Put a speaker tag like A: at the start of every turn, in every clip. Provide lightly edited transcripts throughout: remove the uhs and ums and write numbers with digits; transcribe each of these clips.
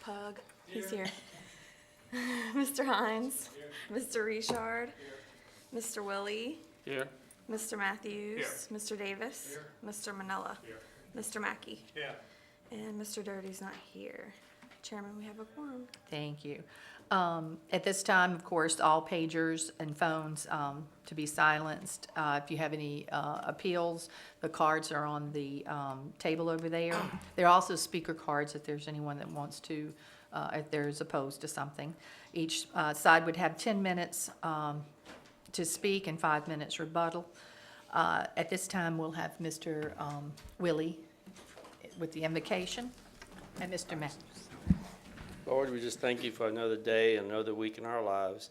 A: Pug. He's here. Mr. Hines. Mr. Richard. Mr. Willie.
B: Here.
A: Mr. Matthews. Mr. Davis. Mr. Manella. Mr. Mackey. And Mr. Dirty's not here. Chairman, we have a quorum.
C: Thank you. At this time, of course, all pagers and phones to be silenced. If you have any appeals, the cards are on the table over there. There are also speaker cards if there's anyone that wants to, if there's opposed to something. Each side would have 10 minutes to speak and 5 minutes rebuttal. At this time, we'll have Mr. Willie with the invocation and Mr. Matthews.
B: Lord, we just thank you for another day and another week in our lives.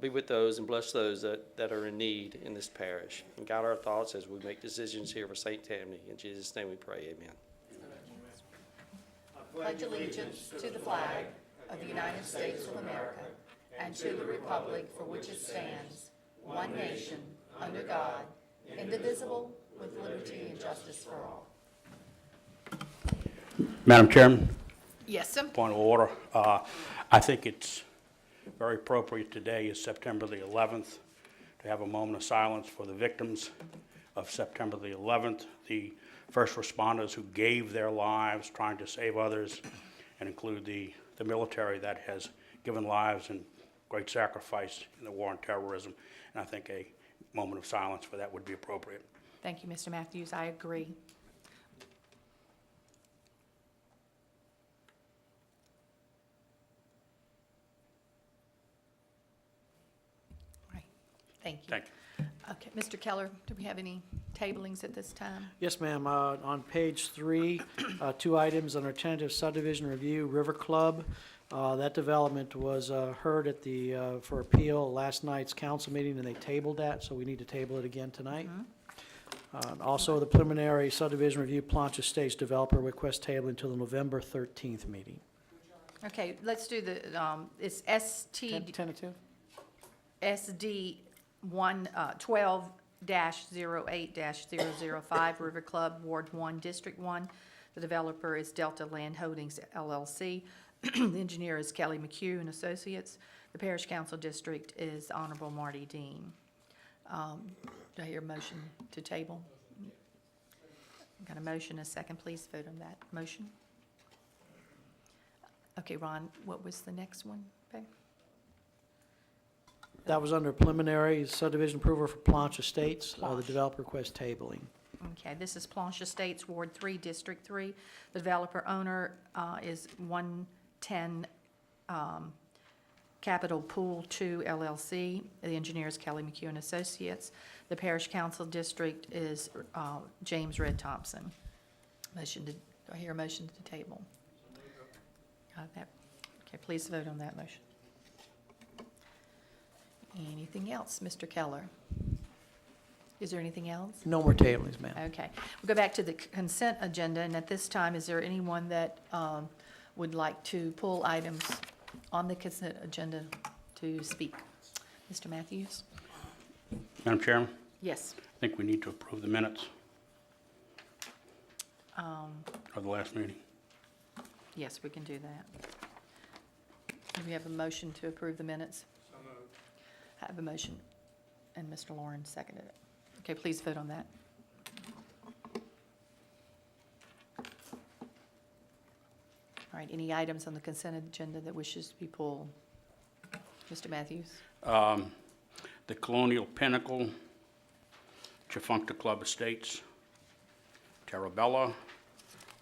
B: Be with those and bless those that are in need in this parish. And guide our thoughts as we make decisions here for St. Tammany. In Jesus' name we pray, amen.
C: I pledge allegiance to the flag of the United States of America and to the republic for which it stands, one nation, under God, indivisible, with liberty and justice for all.
D: Madam Chairman,
C: Yes, sir.
D: point of order. I think it's very appropriate today is September the 11th to have a moment of silence for the victims of September the 11th, the first responders who gave their lives trying to save others, and include the military that has given lives and great sacrifice in the war on terrorism. And I think a moment of silence for that would be appropriate.
C: Thank you, Mr. Matthews. I agree. Right. Thank you.
D: Thank you.
C: Okay, Mr. Keller, do we have any tablings at this time?
E: Yes, ma'am. On page 3, 2 items under tentative subdivision review, River Club. That development was heard at the, for appeal last night's council meeting, and they tabled that, so we need to table it again tonight. Also, the preliminary subdivision review, Plancha Estates developer request table until the November 13th meeting.
C: Okay, let's do the, it's
E: Tentative?
C: SD 12-08-005, River Club, Ward 1, District 1. The developer is Delta Land Holdings LLC. The engineer is Kelly McHugh and Associates. The Parish Council District is Honorable Marty Dean. Do I hear a motion to table? Got a motion, a second, please vote on that motion. Okay, Ron, what was the next one, babe?
E: That was under preliminary subdivision approval for Plancha Estates. The developer request tabling.
C: Okay, this is Plancha Estates, Ward 3, District 3. The developer owner is 110 Capital Pool 2 LLC. The engineer is Kelly McHugh and Associates. The Parish Council District is James Red Thompson. Motion to, do I hear a motion to table? Got that? Okay, please vote on that motion. Anything else, Mr. Keller? Is there anything else?
E: No more tablings, ma'am.
C: Okay, we'll go back to the consent agenda, and at this time, is there anyone that would like to pull items on the consent agenda to speak? Mr. Matthews?
D: Madam Chairman,
C: Yes.
D: I think we need to approve the minutes of the last meeting.
C: Yes, we can do that. Do we have a motion to approve the minutes? So moved. I have a motion, and Mr. Lawrence seconded it. Okay, please vote on that. All right, any items on the consent agenda that wishes to be pulled? Mr. Matthews?
D: The Colonial Pinnacle, Chafuncta Club Estates, Terabella,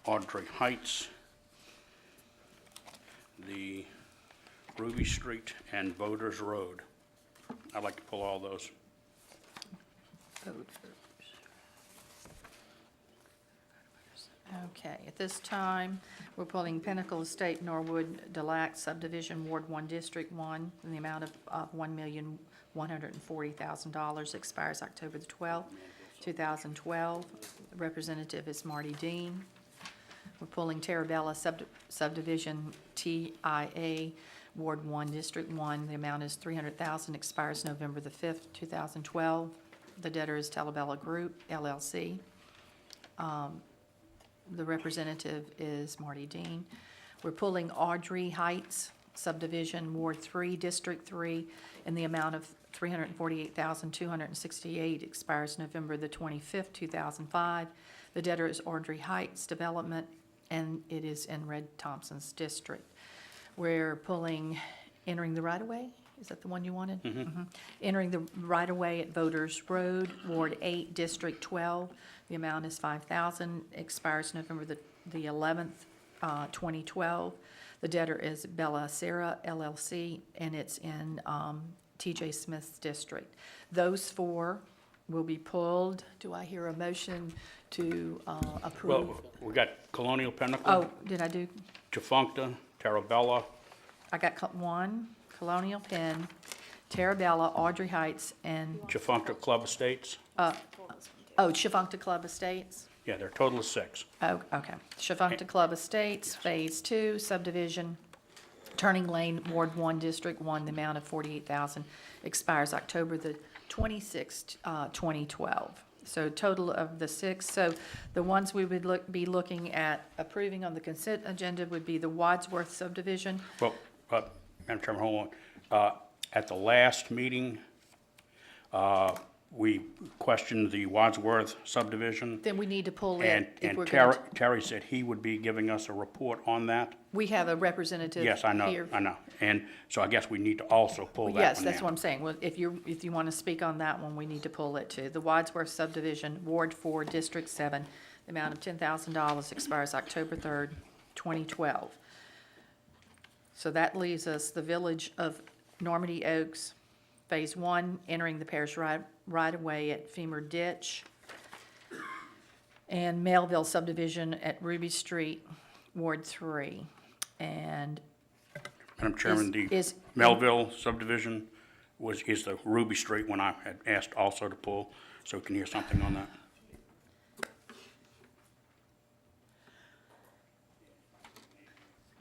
D: Audrey Heights, the Ruby Street, and Voters Road. I'd like to pull all those.
C: Okay, at this time, we're pulling Pinnacle Estate, Norwood, Delac Subdivision, Ward 1, District 1, in the amount of $1,140,000, expires October the 12th, 2012. The representative is Marty Dean. We're pulling Terabella Subdivision, TIA, Ward 1, District 1. The amount is $300,000, expires November the 5th, 2012. The debtor is Telabella Group, LLC. The representative is Marty Dean. We're pulling Audrey Heights subdivision, Ward 3, District 3, in the amount of $348,268, expires November the 25th, 2005. The debtor is Audrey Heights Development, and it is in Red Thompson's district. We're pulling entering the right-of-way. Is that the one you wanted? Mhm. Entering the right-of-way at Voters Road, Ward 8, District 12. The amount is $5,000, expires November the 11th, 2012. The debtor is Bella Sarah LLC, and it's in TJ Smith's district. Those four will be pulled. Do I hear a motion to approve?
D: Well, we got Colonial Pinnacle,
C: Oh, did I do?
D: Defuncta, Terabella,
C: I got one, Colonial Penn, Terabella, Audrey Heights, and,
D: Defuncta Club Estates.
C: Chifuncta Club Estates.
D: Yeah, they're a total of 6.
C: Oh, okay. Chifuncta Club Estates, Phase 2, subdivision, Turning Lane, Ward 1, District 1, the amount of $48,000, expires October the 26th, 2012. So total of the 6. So the ones we would be looking at approving on the consent agenda would be the Wadsworth subdivision.
D: Well, Madam Chairman, hold on. At the last meeting, we questioned the Wadsworth subdivision,
C: Then we need to pull
D: and
C: it if we're going to.
D: Terry said he would be giving us a report on that.
C: We have a representative here.
D: Yes, I know. And so I guess we need to also pull that one
C: Yes, that's
D: in.
C: what I'm saying. Well, if you want to speak on that one, we need to pull it too. The Wadsworth subdivision, Ward 4, District 7, the amount of $10,000, expires October 3rd, 2012. So that leaves us the Village of Normandy Oaks, Phase 1, entering the parish right-of-way at Femur Ditch, and Melville subdivision at Ruby Street, Ward 3. And
D: Madam Chairman, the
C: is-
D: Melville subdivision is the Ruby Street one I had asked also to pull, so we can hear something on that.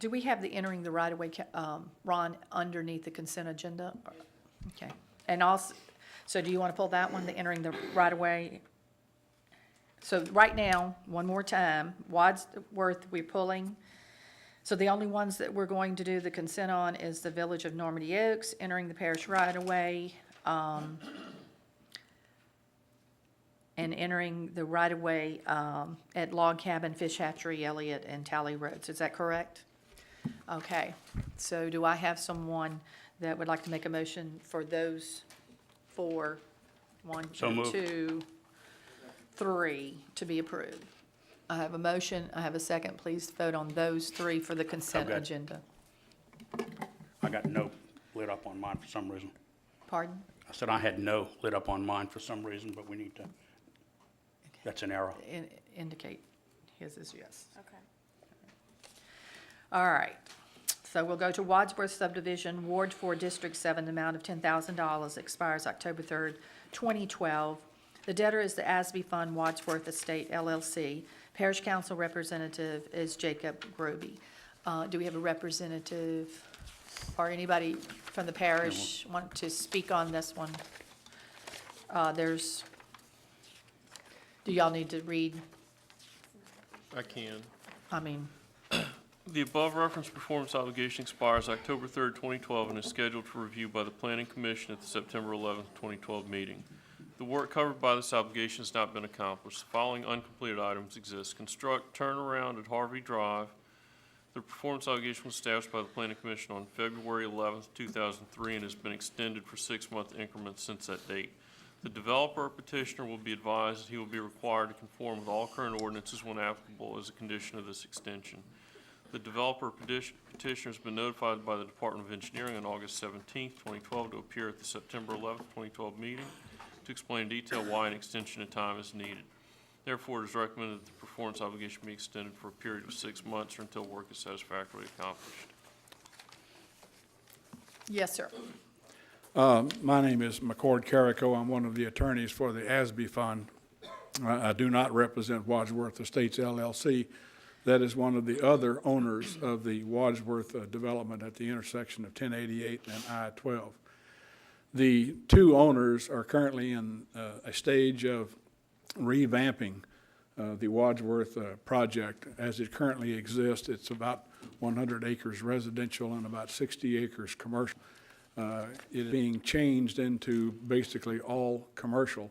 C: do we have the entering the right-of-way, Ron, underneath the consent agenda? Okay. And also, so do you want to pull that one, the entering the right-of-way? So right now, one more time, Wadsworth, we're pulling. So the only ones that we're going to do the consent on is the Village of Normandy Oaks, entering the parish right-of-way, and entering the right-of-way at Log Cabin, Fish Hatchery, Elliott, and Tally Roads. Is that correct? Okay. So do I have someone that would like to make a motion for those 4, 1,
D: So moved.
C: 2, 3, to be approved? I have a motion, I have a second. Please vote on those 3 for the consent
D: Okay.
C: agenda.
D: I got no lit up on mine for some reason.
C: Pardon?
D: I said I had no lit up on mine for some reason, but we need to, that's an error.
C: Indicate his is yes.
A: Okay.
C: All right. So we'll go to Wadsworth subdivision, Ward 4, District 7, the amount of $10,000, expires October 3rd, 2012. The debtor is the ASBE Fund Wadsworth Estate LLC. Parish Council representative is Jacob Groby. Do we have a representative or anybody from the parish want to speak on this one? Do y'all need to read?
F: I can.
C: I mean,
F: The above referenced performance obligation expires October 3rd, 2012, and is scheduled for review by the Planning Commission at the September 11th, 2012 meeting. The work covered by this obligation has not been accomplished. The following uncompleted items exist. Construct turnaround at Harvey Drive. The performance obligation was established by the Planning Commission on February 11th, 2003, and has been extended for 6-month increments since that date. The developer or petitioner will be advised that he will be required to conform with all current ordinances when applicable as a condition of this extension. The developer petitioner has been notified by the Department of Engineering on August 17, 2012, to appear at the September 11, 2012 meeting to explain in detail why an extension of time is needed. Therefore, it is recommended that the performance obligation be extended for a period of 6 months or until work is satisfactorily accomplished.
C: yes, sir.
G: My name is McCord Carrico. I'm one of the attorneys for the ASBE Fund. I do not represent Wadsworth Estates LLC. That is one of the other owners of the Wadsworth development at the intersection of 1088 and I-12. The two owners are currently in a stage of revamping the Wadsworth project. As it currently exists, it's about 100 acres residential and about 60 acres commercial. It is being changed into basically all commercial,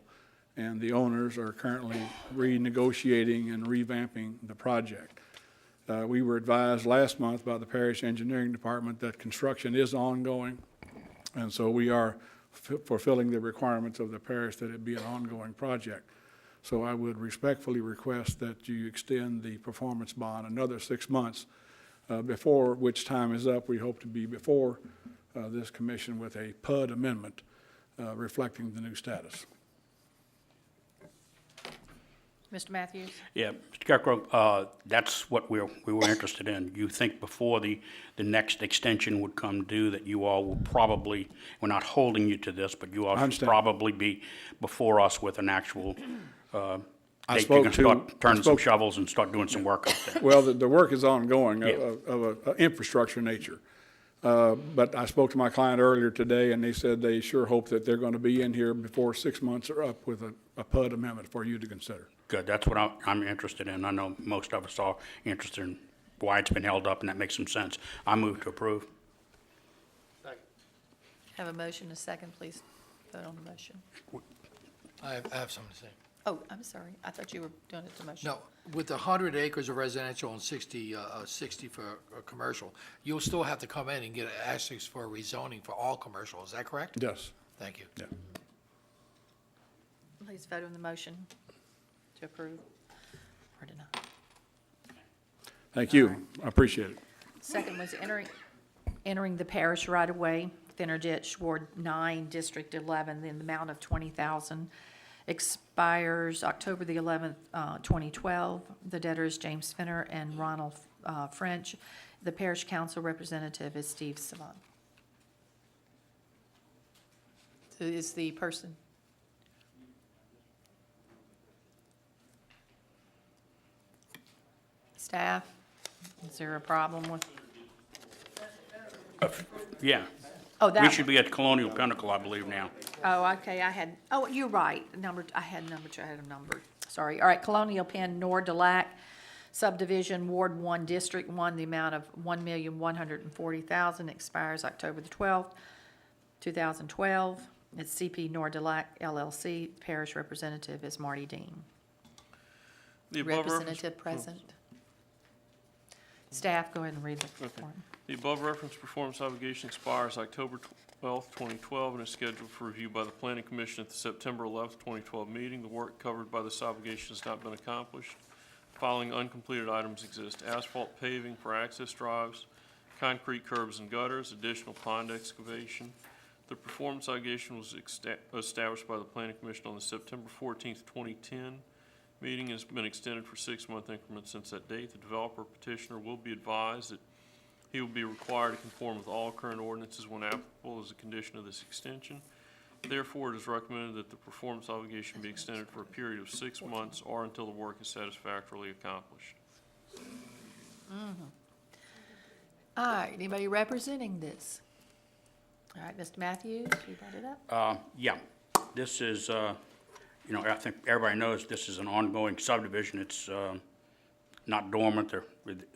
G: and the owners are currently renegotiating and revamping the project. We were advised last month by the Parish Engineering Department that construction is ongoing, and so we are fulfilling the requirements of the parish that it be an ongoing project. So I would respectfully request that you extend the performance bond another 6 months, before which time is up. We hope to be before this commission with a PUD amendment reflecting the new status.
C: Mr. Matthews?
D: Yeah, Mr. Kirkrow, that's what we were interested in. You think before the next extension would come due that you all will probably, we're not holding you to this, but you all should
G: understand.
D: probably be before us with an actual
G: I
D: date you
G: spoke
D: can
G: to-
D: start turning
G: I
D: some
G: spoke-
D: shovels and start doing some work up there.
G: Well, the work is ongoing
D: Yeah.
G: of an infrastructure nature. But I spoke to my client earlier today, and they said they sure hope that they're going to be in here before 6 months are up with a PUD amendment for you to consider.
D: Good, that's what I'm interested in. I know most of us are interested in why it's been held up, and that makes some sense. I move to approve.
C: Have a motion, a second, please. Vote on the motion.
H: I have something to say.
C: Oh, I'm sorry. I thought you were doing it to motion.
H: No, with the 100 acres of residential and 60 for commercial, you'll still have to come in and get asterisks for rezoning for all commercial, is that correct?
G: Yes.
H: Thank you.
G: Yeah.
C: Please vote on the motion to approve or deny.
G: Thank you. I appreciate it.
C: Second was entering the parish right-of-way, thinner ditch, Ward 9, District 11, in the amount of $20,000. Expires October the 11th, 2012. The debtor is James Finner and Ronald French. The parish council representative is Steve Savant. Who is the person? Staff, is there a problem with?
D: Yeah,
C: Oh, that
D: we
C: one.
D: should be at Colonial Pinnacle, I believe now.
C: Oh, okay, you're right, I had a number, sorry. All right, Colonial Penn, Nord-Delac subdivision, Ward 1, District 1, the amount of $1,140,000, expires October the 12th, 2012. It's CP Nord-Delac LLC, parish representative is Marty Dean.
F: The above reference-
C: Representative present. Staff, go ahead and read the form.
F: The above referenced performance obligation expires October 12th, 2012, and is scheduled for review by the Planning Commission at the September 11th, 2012 meeting. The work covered by this obligation has not been accomplished. The following uncompleted items exist: asphalt paving for access drives, concrete curbs and gutters, additional pond excavation. The performance obligation was established by the Planning Commission on the September 14th, 2010 meeting, and has been extended for 6-month increments since that date. The developer petitioner will be advised that he will be required to conform with all current ordinances when applicable as a condition of this extension. Therefore, it is recommended that the performance obligation be extended for a period of 6 months or until the work is satisfactorily accomplished.
C: All right, anybody representing this? All right, Mr. Matthews, you brought it up?
D: Yeah, this is, I think everybody knows this is an ongoing subdivision. It's not dormant,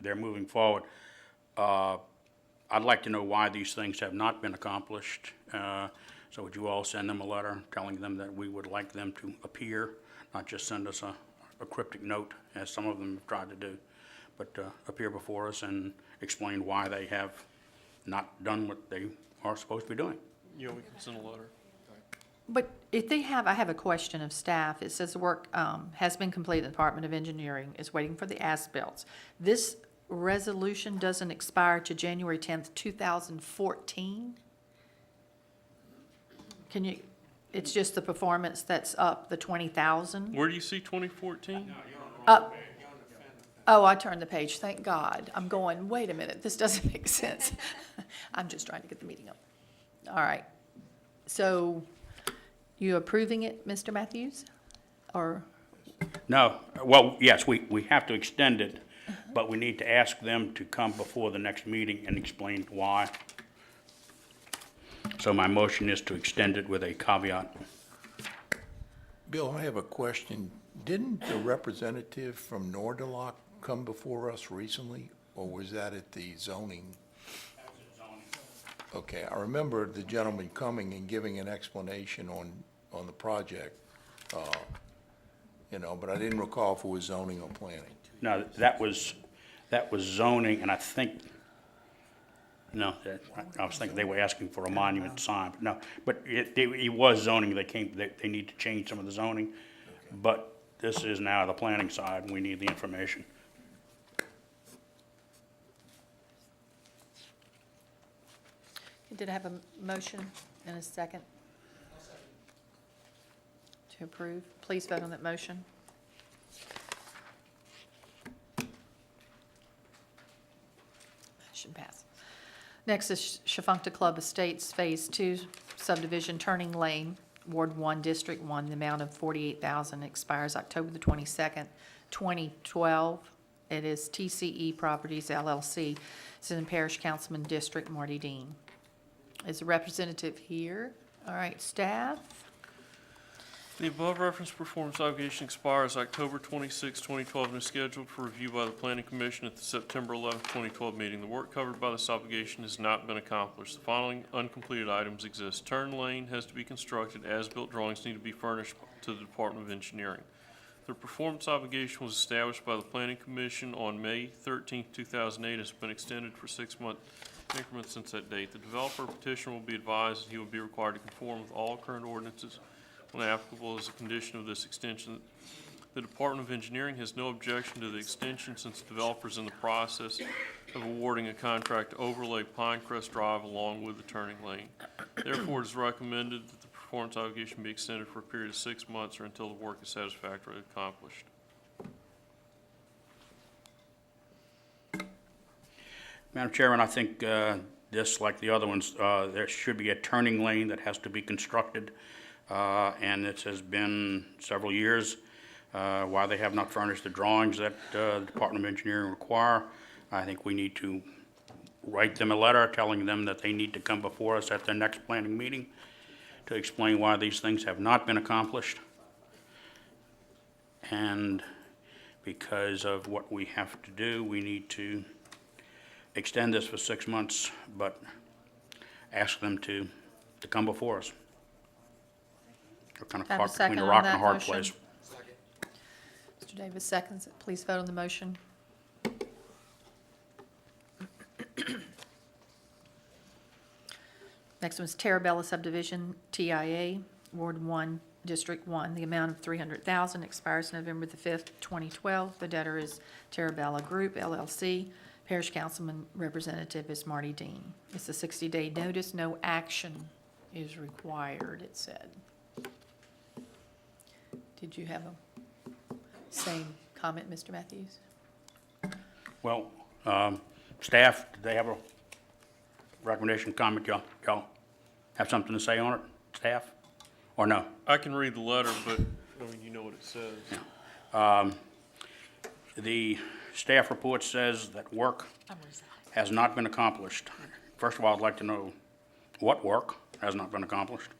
D: they're moving forward. I'd like to know why these things have not been accomplished. So would you all send them a letter telling them that we would like them to appear, not just send us a cryptic note, as some of them have tried to do, but appear before us and explain why they have not done what they are supposed to be doing?
F: Yeah, we can send a letter.
C: But if they have, I have a question of staff. It says the work has been completed. The Department of Engineering is waiting for the as-bills. This resolution doesn't expire to January 10th, 2014? Can you, it's just the performance that's up, the 20,000?
F: Where do you see 2014?
C: Up. Oh, I turned the page, thank God. I'm going, wait a minute, this doesn't make sense. I'm just trying to get the meeting up. All right. So you approving it, Mr. Matthews? Or,
D: No, well, yes, we have to extend it, but we need to ask them to come before the next meeting and explain why. So my motion is to extend it with a caveat.
I: Bill, I have a question. Didn't the representative from Norderlock come before us recently, or was that at the zoning? Okay, I remember the gentleman coming and giving an explanation on the project, but I didn't recall if it was zoning or planning.
D: No, that was zoning, and I think, no, I was thinking they were asking for a monument sign, but no. But it was zoning, they need to change some of the zoning, but this is now the planning side, and we need the information.
C: Did I have a motion and a second? To approve? Please vote on that motion. Motion passed. Next is Shafunkta Club Estates Phase 2 subdivision Turning Lane, Ward 1, District 1. The amount of $48,000 expires October the 22nd, 2012. It is TCE Properties LLC. It's in Parish Councilman District, Marty Dean. Is the representative here? All right, staff?
F: The above referenced performance obligation expires October 26, 2012, and is scheduled for review by the Planning Commission at the September 11, 2012 meeting. The work covered by this obligation has not been accomplished. The following uncompleted items exist. Turn lane has to be constructed. As-built drawings need to be furnished to the Department of Engineering. The performance obligation was established by the Planning Commission on May 13, 2008. It has been extended for 6-month increments since that date. The developer petitioner will be advised that he will be required to conform with all current ordinances when applicable as a condition of this extension. The Department of Engineering has no objection to the extension since the developer is in the process of awarding a contract to overlay Pinecrest Drive along with the turning lane. Therefore, it is recommended that the performance obligation be extended for a period of 6 months or until the work is satisfactorily accomplished.
D: Madam Chairman, I think this, like the other ones, there should be a turning lane that has to be constructed, and it has been several years. Why they have not furnished the drawings that the Department of Engineering require, I think we need to write them a letter telling them that they need to come before us at their next planning meeting to explain why these things have not been accomplished. And because of what we have to do, we need to extend this for 6 months, but ask them to come before us. We're kind of
C: Have a
D: caught between
C: second
D: a
C: on
D: rock and
C: that
D: a hard
C: motion?
D: place.
C: Mr. Davis seconds it. Please vote on the motion. Next one is Terabella Subdivision, TIA, Ward 1, District 1. The amount of $300,000 expires November the 5th, 2012. The debtor is Terabella Group, LLC. Parish Councilman Representative is Marty Dean. It's a 60-day notice. No action is required, it said. Did you have a same comment, Mr. Matthews?
D: Well, staff, did they have a recommendation, comment? Y'all have something to say on it, staff, or no?
F: I can read the letter, but you know what it says.
D: The staff report says that work has not been accomplished. First of all, I'd like to know what work has not been accomplished,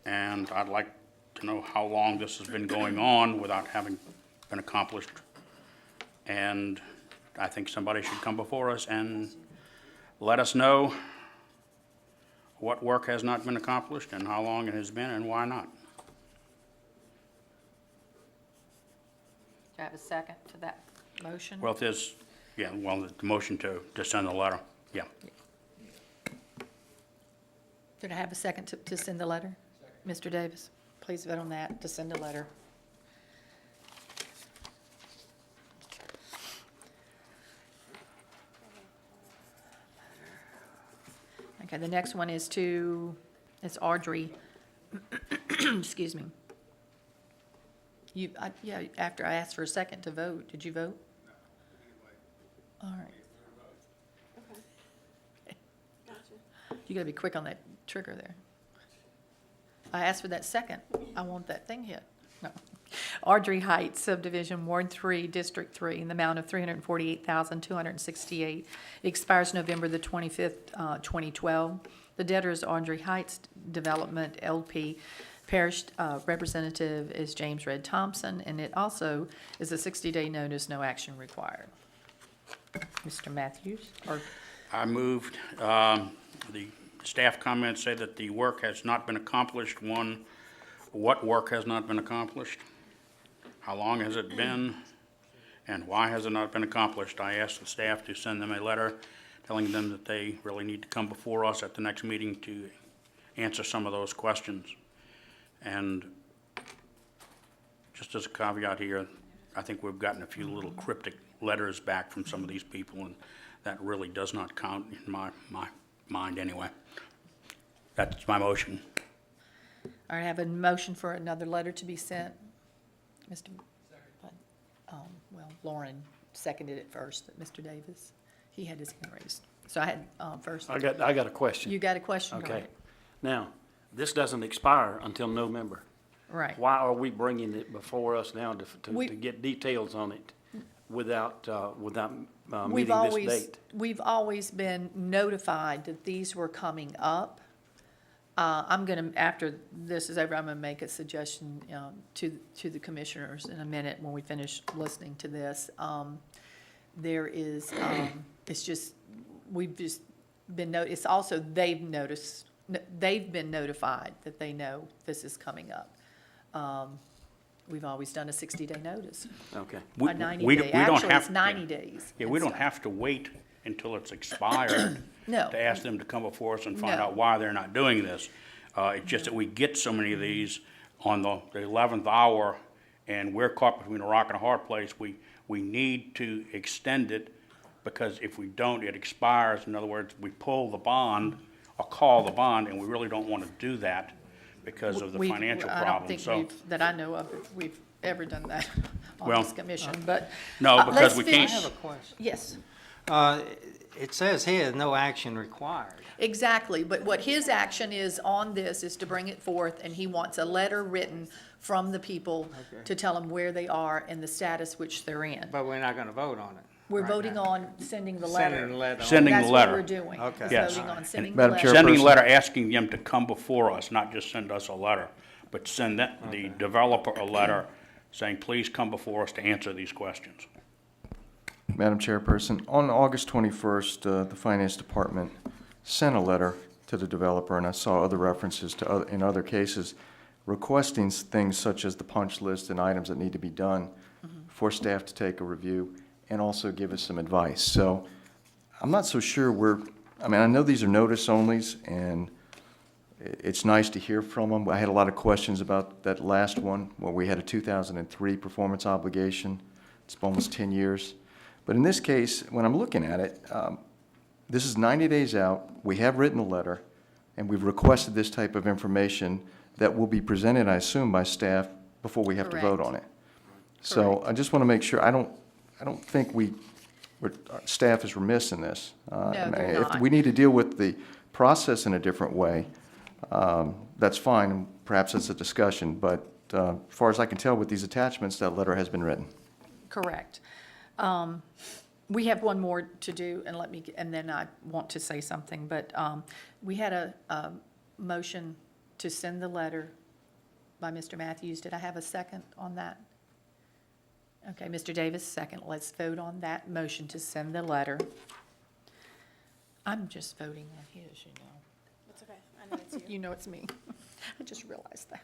D: and I'd like to know how long this has been going on without having been accomplished. And I think somebody should come before us and let us know what work has not been accomplished and how long it has been and why not.
C: Do I have a second to that motion?
D: Well, if there's, yeah, well, the motion to send the letter, yeah.
C: Did I have a second to send the letter? Mr. Davis, please vote on that, to send a letter. Okay, the next one is it's Audrey, excuse me. Yeah, after I asked for a second to vote, did you vote? All right. You gotta be quick on that trigger there. I asked for that second. I want that thing hit. No. Audrey Heights subdivision, Ward 3, District 3, in the amount of $348,268. Expires November the 25th, 2012. The debtor is Audrey Heights Development, LP. Parish representative is James Red Thompson, and it also is a 60-day notice, no action required. Mr. Matthews, or
D: I moved, the staff comments say that the work has not been accomplished. One, what work has not been accomplished? How long has it been? And why has it not been accomplished? I asked the staff to send them a letter telling them that they really need to come before us at the next meeting to answer some of those questions. And just as a caveat here, I think we've gotten a few little cryptic letters back from some of these people, and that really does not count in my mind anyway. That's my motion.
C: I have a motion for another letter to be sent. Mr. Well, Lauren seconded it first, Mr. Davis. He had his hand raised. So I had first.
J: I got a question.
C: You got a question? Go
J: Okay.
C: ahead.
J: Now, this doesn't expire until November.
C: Right.
J: Why are we bringing it before us now to
C: We-
J: get details on it without
C: We've
J: meeting this
C: always,
J: date?
C: we've always been notified that these were coming up. I'm gonna, after this is over, I'm gonna make a suggestion, to the commissioners in a minute when we finish listening to this. There is, it's just, we've just been it's also, they've been notified that they know this is coming up. We've always done a 60-day notice,
J: Okay.
C: a 90-day,
D: We don't
C: actually,
D: have
C: it's 90 days.
D: Yeah, we don't have to wait until it's expired
C: No.
D: to ask them to come before us and find
C: No.
D: out why they're not doing this. It's just that we get so many of these on the 11th hour, and we're caught between a rock and a hard place. We need to extend it, because if we don't, it expires. In other words, we pull the bond or call the bond, and we really don't want to do that because of the
C: We've-
D: financial
C: I don't
D: problem.
C: think
D: So,
C: that I know of, if we've ever done that on
D: Well,
C: this commission, but.
D: no,
C: let's
D: because we can't.
C: finish-
K: I have a question.
C: Yes,
K: It says here, no action required.
C: exactly, but what his action is on this is to bring it forth, and he wants a letter written from the people
K: Okay.
C: to tell them where they are and the status which they're in.
K: But we're not gonna vote on it.
C: We're
K: right
C: voting
K: now.
C: on sending the letter.
K: Sending the letter.
D: Sending the
C: That's
D: letter.
C: what we're doing.
K: Okay.
C: is
D: Yes.
C: Voting on sending the
B: Madam
C: letter.
B: Chair-
D: Sending a
B: Chairperson.
D: letter asking them to come before us, not just send us a letter, but send the developer a letter saying, please come before us to answer these questions.
L: Madam Chairperson, on August 21st, the Finance Department sent a letter to the developer, and I saw other references to, in other cases, requesting things such as the punch list and items that need to be done for staff to take a review and also give us some advice. So I'm not so sure I know these are notice onlys, and it's nice to hear from them. I had a lot of questions about that last one, where we had a 2003 performance obligation. It's almost 10 years. But in this case, when I'm looking at it, this is 90 days out. We have written a letter, and we've requested this type of information that will be presented, I assume, by staff before we have to vote
C: Correct.
L: on it. So I just want to make sure, I don't think our staff is remiss in this.
C: they're
L: If
C: not.
L: we need to deal with the process in a different way, that's fine, and perhaps it's a discussion. But as far as I can tell with these attachments, that letter has been written.
C: Correct. We have one more to do, and then I want to say something, but we had a motion to send the letter by Mr. Matthews. Did I have a second on that? Okay, Mr. Davis, second. Let's vote on that motion to send the letter. I'm just voting on his, you know.
A: That's okay. I know it's you.
C: You know it's me. I just realized that.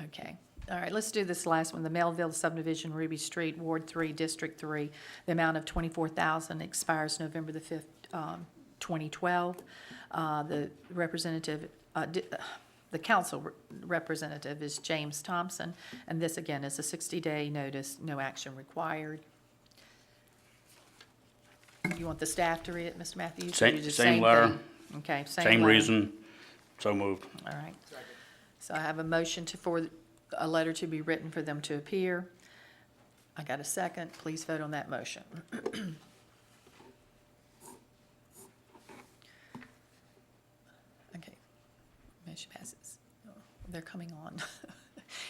C: Okay. All right, let's do this last one. The Melville subdivision, Ruby Street, Ward 3, District 3. The amount of $24,000 expires November the 5th, 2012. The representative, the council representative is James Thompson, and this again is a 60-day notice, no action required. You want the staff to read it, Mr. Matthews?
D: Same-
C: Or you just
D: same letter.
C: thing? Okay,
D: Same
C: letter.
D: reason, so moved.
C: All right. So I have a motion for a letter to be written for them to appear. I got a second. Please vote on that motion. Okay. Motion passes. Oh, they're coming on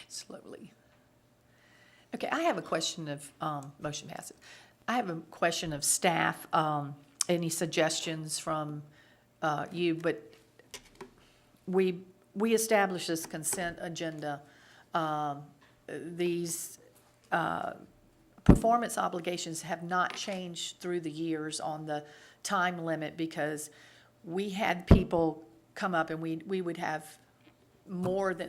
C: slowly. Okay, I have a question of, motion passes. I have a question of staff, any suggestions from you, but we we established this consent agenda, these performance obligations have not changed through the years on the time limit, because we had people come up and we would have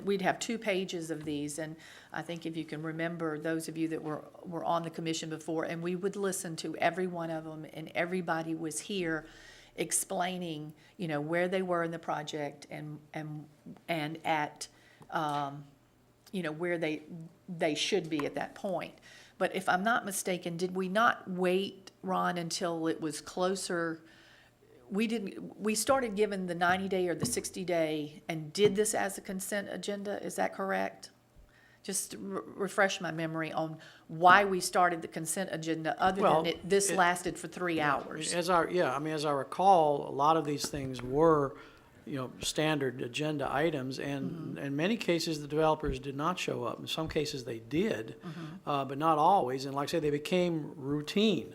C: we'd have 2 pages of these. And I think if you can remember, those of you that were on the commission before, and we would listen to every one of them, and everybody was here explaining, where they were in the project and at, where they should be at that point. But if I'm not mistaken, did we not wait, Ron, until it was closer? We started giving the 90-day or the 60-day and did this as a consent agenda, is that correct? Just refresh my memory on why we started the consent agenda, other
E: Well,
C: than this lasted for 3 hours.
E: As I recall, a lot of these things were, standard agenda items, and in many cases, the developers did not show up. In some cases, they did, but not always, and like I say, they became routine.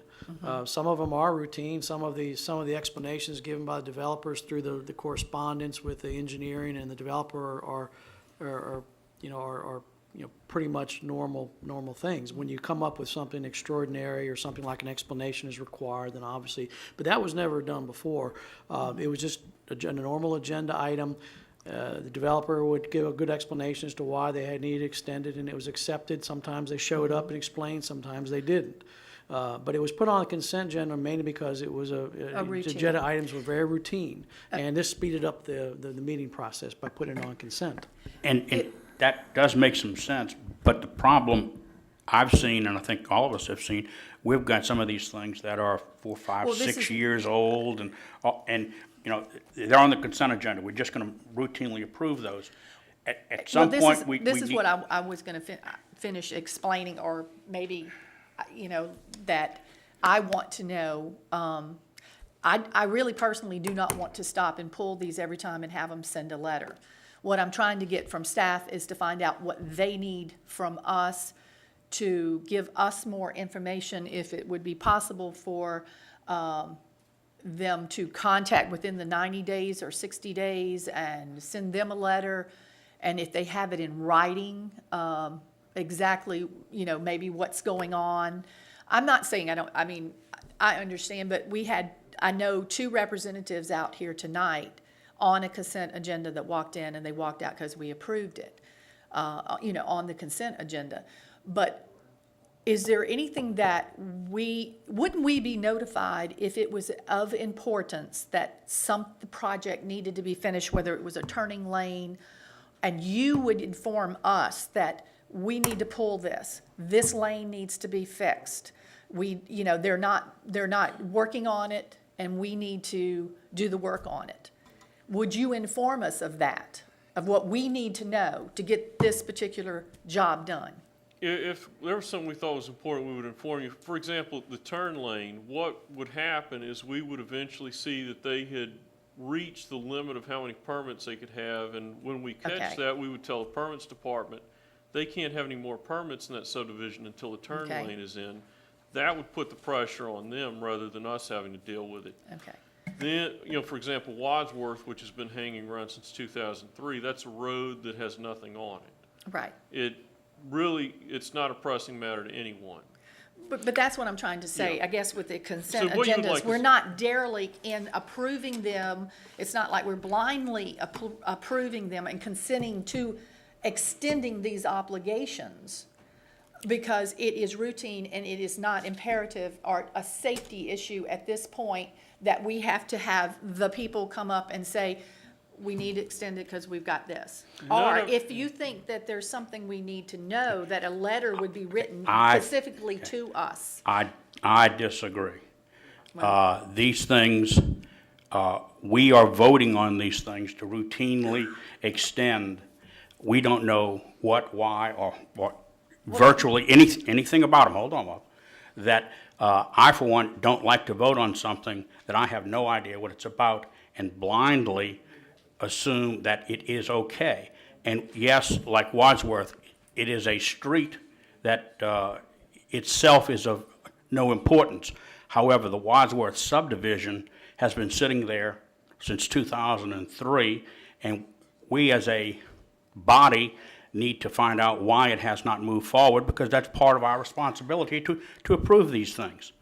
E: Some of them are routine, some of the explanations given by the developers through the correspondence with the engineering and the developer are pretty much normal things. When you come up with something extraordinary or something like an explanation is required, then obviously, but that was never done before. It was just a normal agenda item. The developer would give a good explanation as to why they had needed extended, and it was accepted. Sometimes they showed up and explained, sometimes they didn't. But it was put on a consent agenda mainly because it was the agenda items were very routine, and this speeded up the meeting process by putting it on consent.
D: And that does make some sense, but the problem I've seen, and I think all of us have seen, we've got some of these things that are 4, 5, 6 years old, and they're on the consent agenda. We're just going to routinely approve those. At some point,
C: this is what I was going to finish explaining, or maybe, that I want to know. I really personally do not want to stop and pull these every time and have them send a letter. What I'm trying to get from staff is to find out what they need from us to give us more information, if it would be possible for them to contact within the 90 days or 60 days and send them a letter. And if they have it in writing, exactly, maybe what's going on. I'm not saying I understand, but I know 2 representatives out here tonight on a consent agenda that walked in, and they walked out because we approved it, on the consent agenda. But is there anything that wouldn't we be notified if it was of importance that the project needed to be finished, whether it was a turning lane, and you would inform us that we need to pull this lane needs to be fixed. They're not working on it, and we need to do the work on it. Would you inform us of that, of what we need to know to get this particular job done?
F: If there was something we thought was important, we would inform you. For example, the turn lane, what would happen is we would eventually see that they had reached the limit of how many permits they could have, and when we catch that, we would tell the permits department, they can't have any more permits in that subdivision until the turn lane is in. That would put the pressure on them rather than us having to deal with it.
C: Okay.
F: Then, for example, Wadsworth, which has been hanging around since 2003, that's a road that has nothing on it.
C: Right.
F: It's not a pressing matter to anyone.
C: But that's what I'm trying to say.
F: Yeah.
C: I guess with the consent
F: So what you would
C: agendas,
F: like
C: we're
F: is-
C: not derelict in approving them. It's not like we're blindly approving them and consenting to extending these obligations, because it is routine and it is not imperative or a safety issue at this point that we have to have the people come up and say, we need to extend it because we've got this. Or if you think that there's something we need to know, that a letter would be written specifically to us.
D: I disagree. These things, we are voting on these things to routinely extend. We don't know what, why, or virtually anything about them. Hold on, Bob. That I, for one, don't like to vote on something that I have no idea what it's about and blindly assume that it is okay. And yes, like Wadsworth, it is a street that itself is of no importance. However, the Wadsworth subdivision has been sitting there since 2003, and we as a body need to find out why it has not moved forward, because that's part of our responsibility to approve these things.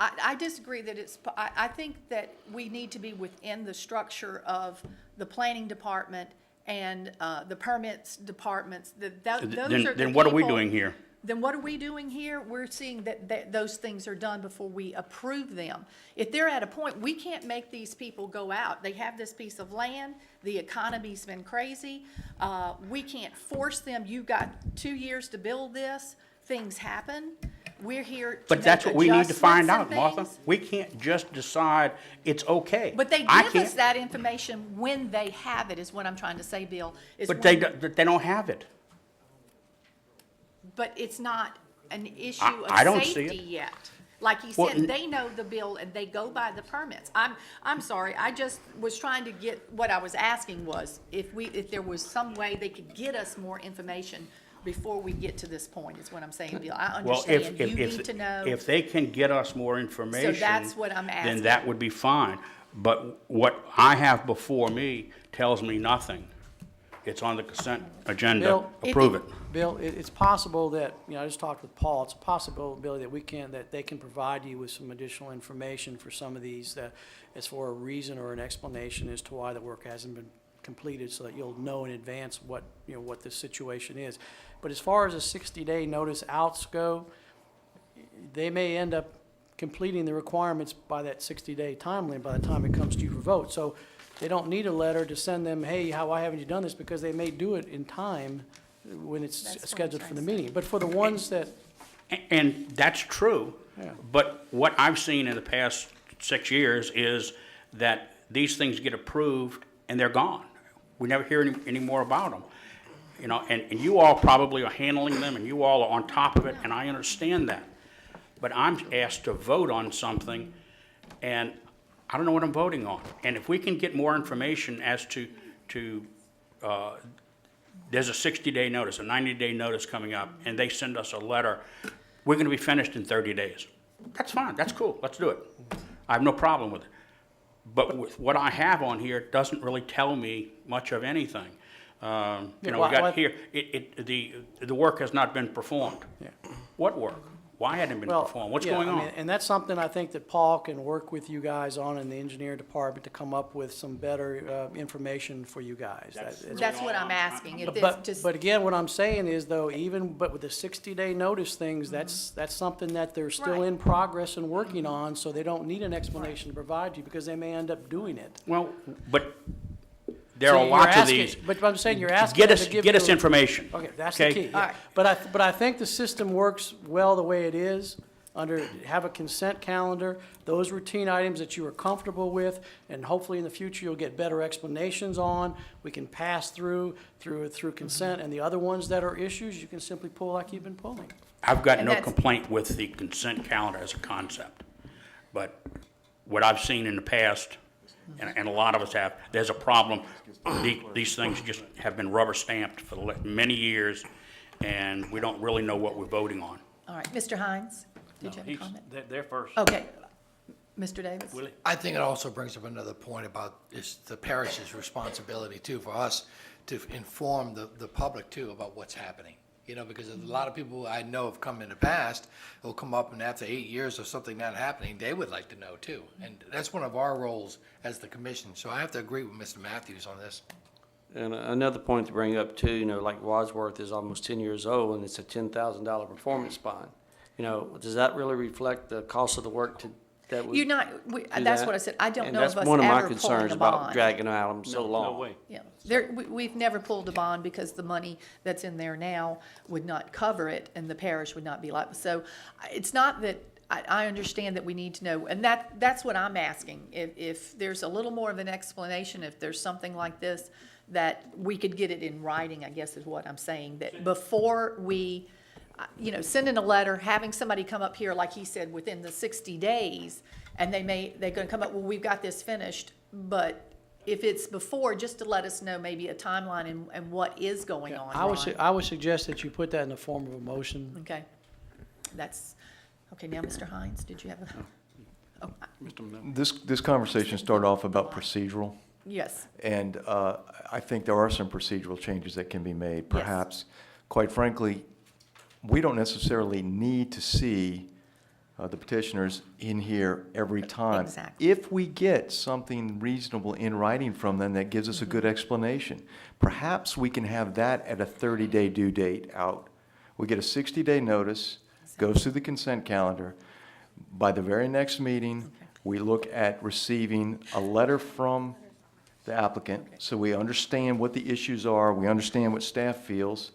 C: I disagree that I think that we need to be within the structure of the planning department and the permits departments. Those are the
D: Then what are we
C: people-
D: doing here?
C: Then what are we doing here? We're seeing that those things are done before we approve them. If they're at a point, we can't make these people go out. They have this piece of land, the economy's been crazy. We can't force them, you've got 2 years to build this, things happen. We're here to
D: But
C: make
D: that's what we need to find
C: adjustments
D: out,
C: and
D: Martha.
C: things.
D: We can't just decide it's okay.
C: But they
D: I
C: give us
D: can't-
C: that information when they have it, is what I'm trying to say, Bill. is
D: But
C: when-
D: they don't have it.
C: But it's not an issue
D: I
C: of
D: don't see
C: safety
D: it.
C: yet. Like he
D: Well,
C: said, they know the bill and they go by the permits. I'm sorry, I just was trying to get, what I was asking was, if there was some way they could get us more information before we get to this point, is what I'm saying, Bill. I
D: Well,
C: understand, you need to know.
D: if they can get us more information.
C: that's what I'm asking.
D: Then that would be fine. But what I have before me tells me nothing. It's on the consent agenda.
E: Bill,
D: Approve it.
E: Bill, it's possible that, I just talked with Paul, it's a possibility that they can provide you with some additional information for some of these, that as for a reason or an explanation as to why the work hasn't been completed, so that you'll know in advance what the situation is. But as far as a 60-day notice outs go, they may end up completing the requirements by that 60-day time limit by the time it comes to you for vote. So they don't need a letter to send them, hey, why haven't you done this? Because they may do it in time when it's
C: That's what I'm
E: scheduled
C: trying
E: for the
C: to say.
E: meeting. But for the ones that,
D: And that's true.
E: Yeah.
D: But what I've seen in the past 6 years is that these things get approved and they're gone. We never hear any more about them. And you all probably are handling them and you all are on top of it, and I understand that. But I'm asked to vote on something and I don't know what I'm voting on. And if we can get more information as to there's a 60-day notice, a 90-day notice coming up, and they send us a letter, we're gonna be finished in 30 days. That's fine, that's cool, let's do it. I have no problem with it. But with what I have on here, it doesn't really tell me much of anything. We got here, the work has not been performed.
E: Yeah.
D: What work? Why hadn't it been performed? What's going on?
E: And that's something I think that Paul can work with you guys on in the engineer department to come up with some better information for you guys.
C: That's what I'm asking. If this
E: But
C: just,
E: again, what I'm saying is though, but with the 60-day notice things, that's something that they're still
C: Right.
E: in progress and working on, so they don't need an explanation to provide you because they may end up doing it.
D: Well, but there
E: So
D: are
E: you're
D: lots of
E: asking-
D: these.
E: But I'm saying you're asking
D: Get
E: them
D: us,
E: to give
D: get us
E: you-
D: information.
E: Okay, that's the key.
C: All right.
E: But I think the system works well the way it is, have a consent calendar, those routine items that you are comfortable with, and hopefully in the future you'll get better explanations on. We can pass through consent, and the other ones that are issues, you can simply pull like you've been pulling.
D: I've got
C: And
D: no
C: that's-
D: complaint with the consent calendar as a concept. But what I've seen in the past, and a lot of us have, there's a problem. These things just have been rubber stamped for many years, and we don't really know what we're voting on.
C: all right, Mr. Hines, did you have a comment?
J: They're first.
C: Okay, Mr. Davis?
J: Willie?
H: I think it also brings up another point about is the parish's responsibility too, for us to inform the public too about what's happening. Because a lot of people I know have come in the past, will come up and after 8 years of something not happening, they would like to know too. And that's one of our roles as the commission. So I have to agree with Mr. Matthews on this.
B: And another point to bring up too, like Wadsworth is almost 10 years old and it's a $10,000 performance bond. Does that really reflect the cost of the work that we?
C: You're not, that's
B: that?
C: what I said, I don't
B: And
C: know of us
B: that's one of my
C: ever pulling
B: concerns
C: a
B: about
C: bond.
B: dragging out so long.
J: No way.
C: Yeah, we've never pulled a bond because the money that's in there now would not cover it and the parish would not be liable. So it's not that, I understand that we need to know, and that's what I'm asking. If there's a little more of an explanation, if there's something like this, that we could get it in writing, I guess is what I'm saying, that before we, sending a letter, having somebody come up here, like he said, within the 60 days, and they're gonna come up, well, we've got this finished, but if it's before, just to let us know maybe a timeline and what is going on, Ron.
E: I would suggest that you put that in the form of a motion.
C: Okay, okay, now, Mr. Hines, did you have a? Oh,
L: This conversation started off about procedural,
C: Yes.
L: And I think there are some procedural changes that can be made. Perhaps, quite frankly, we don't necessarily need to see the petitioners in here every time.
C: Exactly.
L: If we get something reasonable in writing from them that gives us a good explanation, perhaps we can have that at a 30-day due date out. We get a 60-day notice, goes through the consent calendar. By the very next meeting, we look at receiving a letter from the applicant, so we understand what the issues are, we understand what staff feels.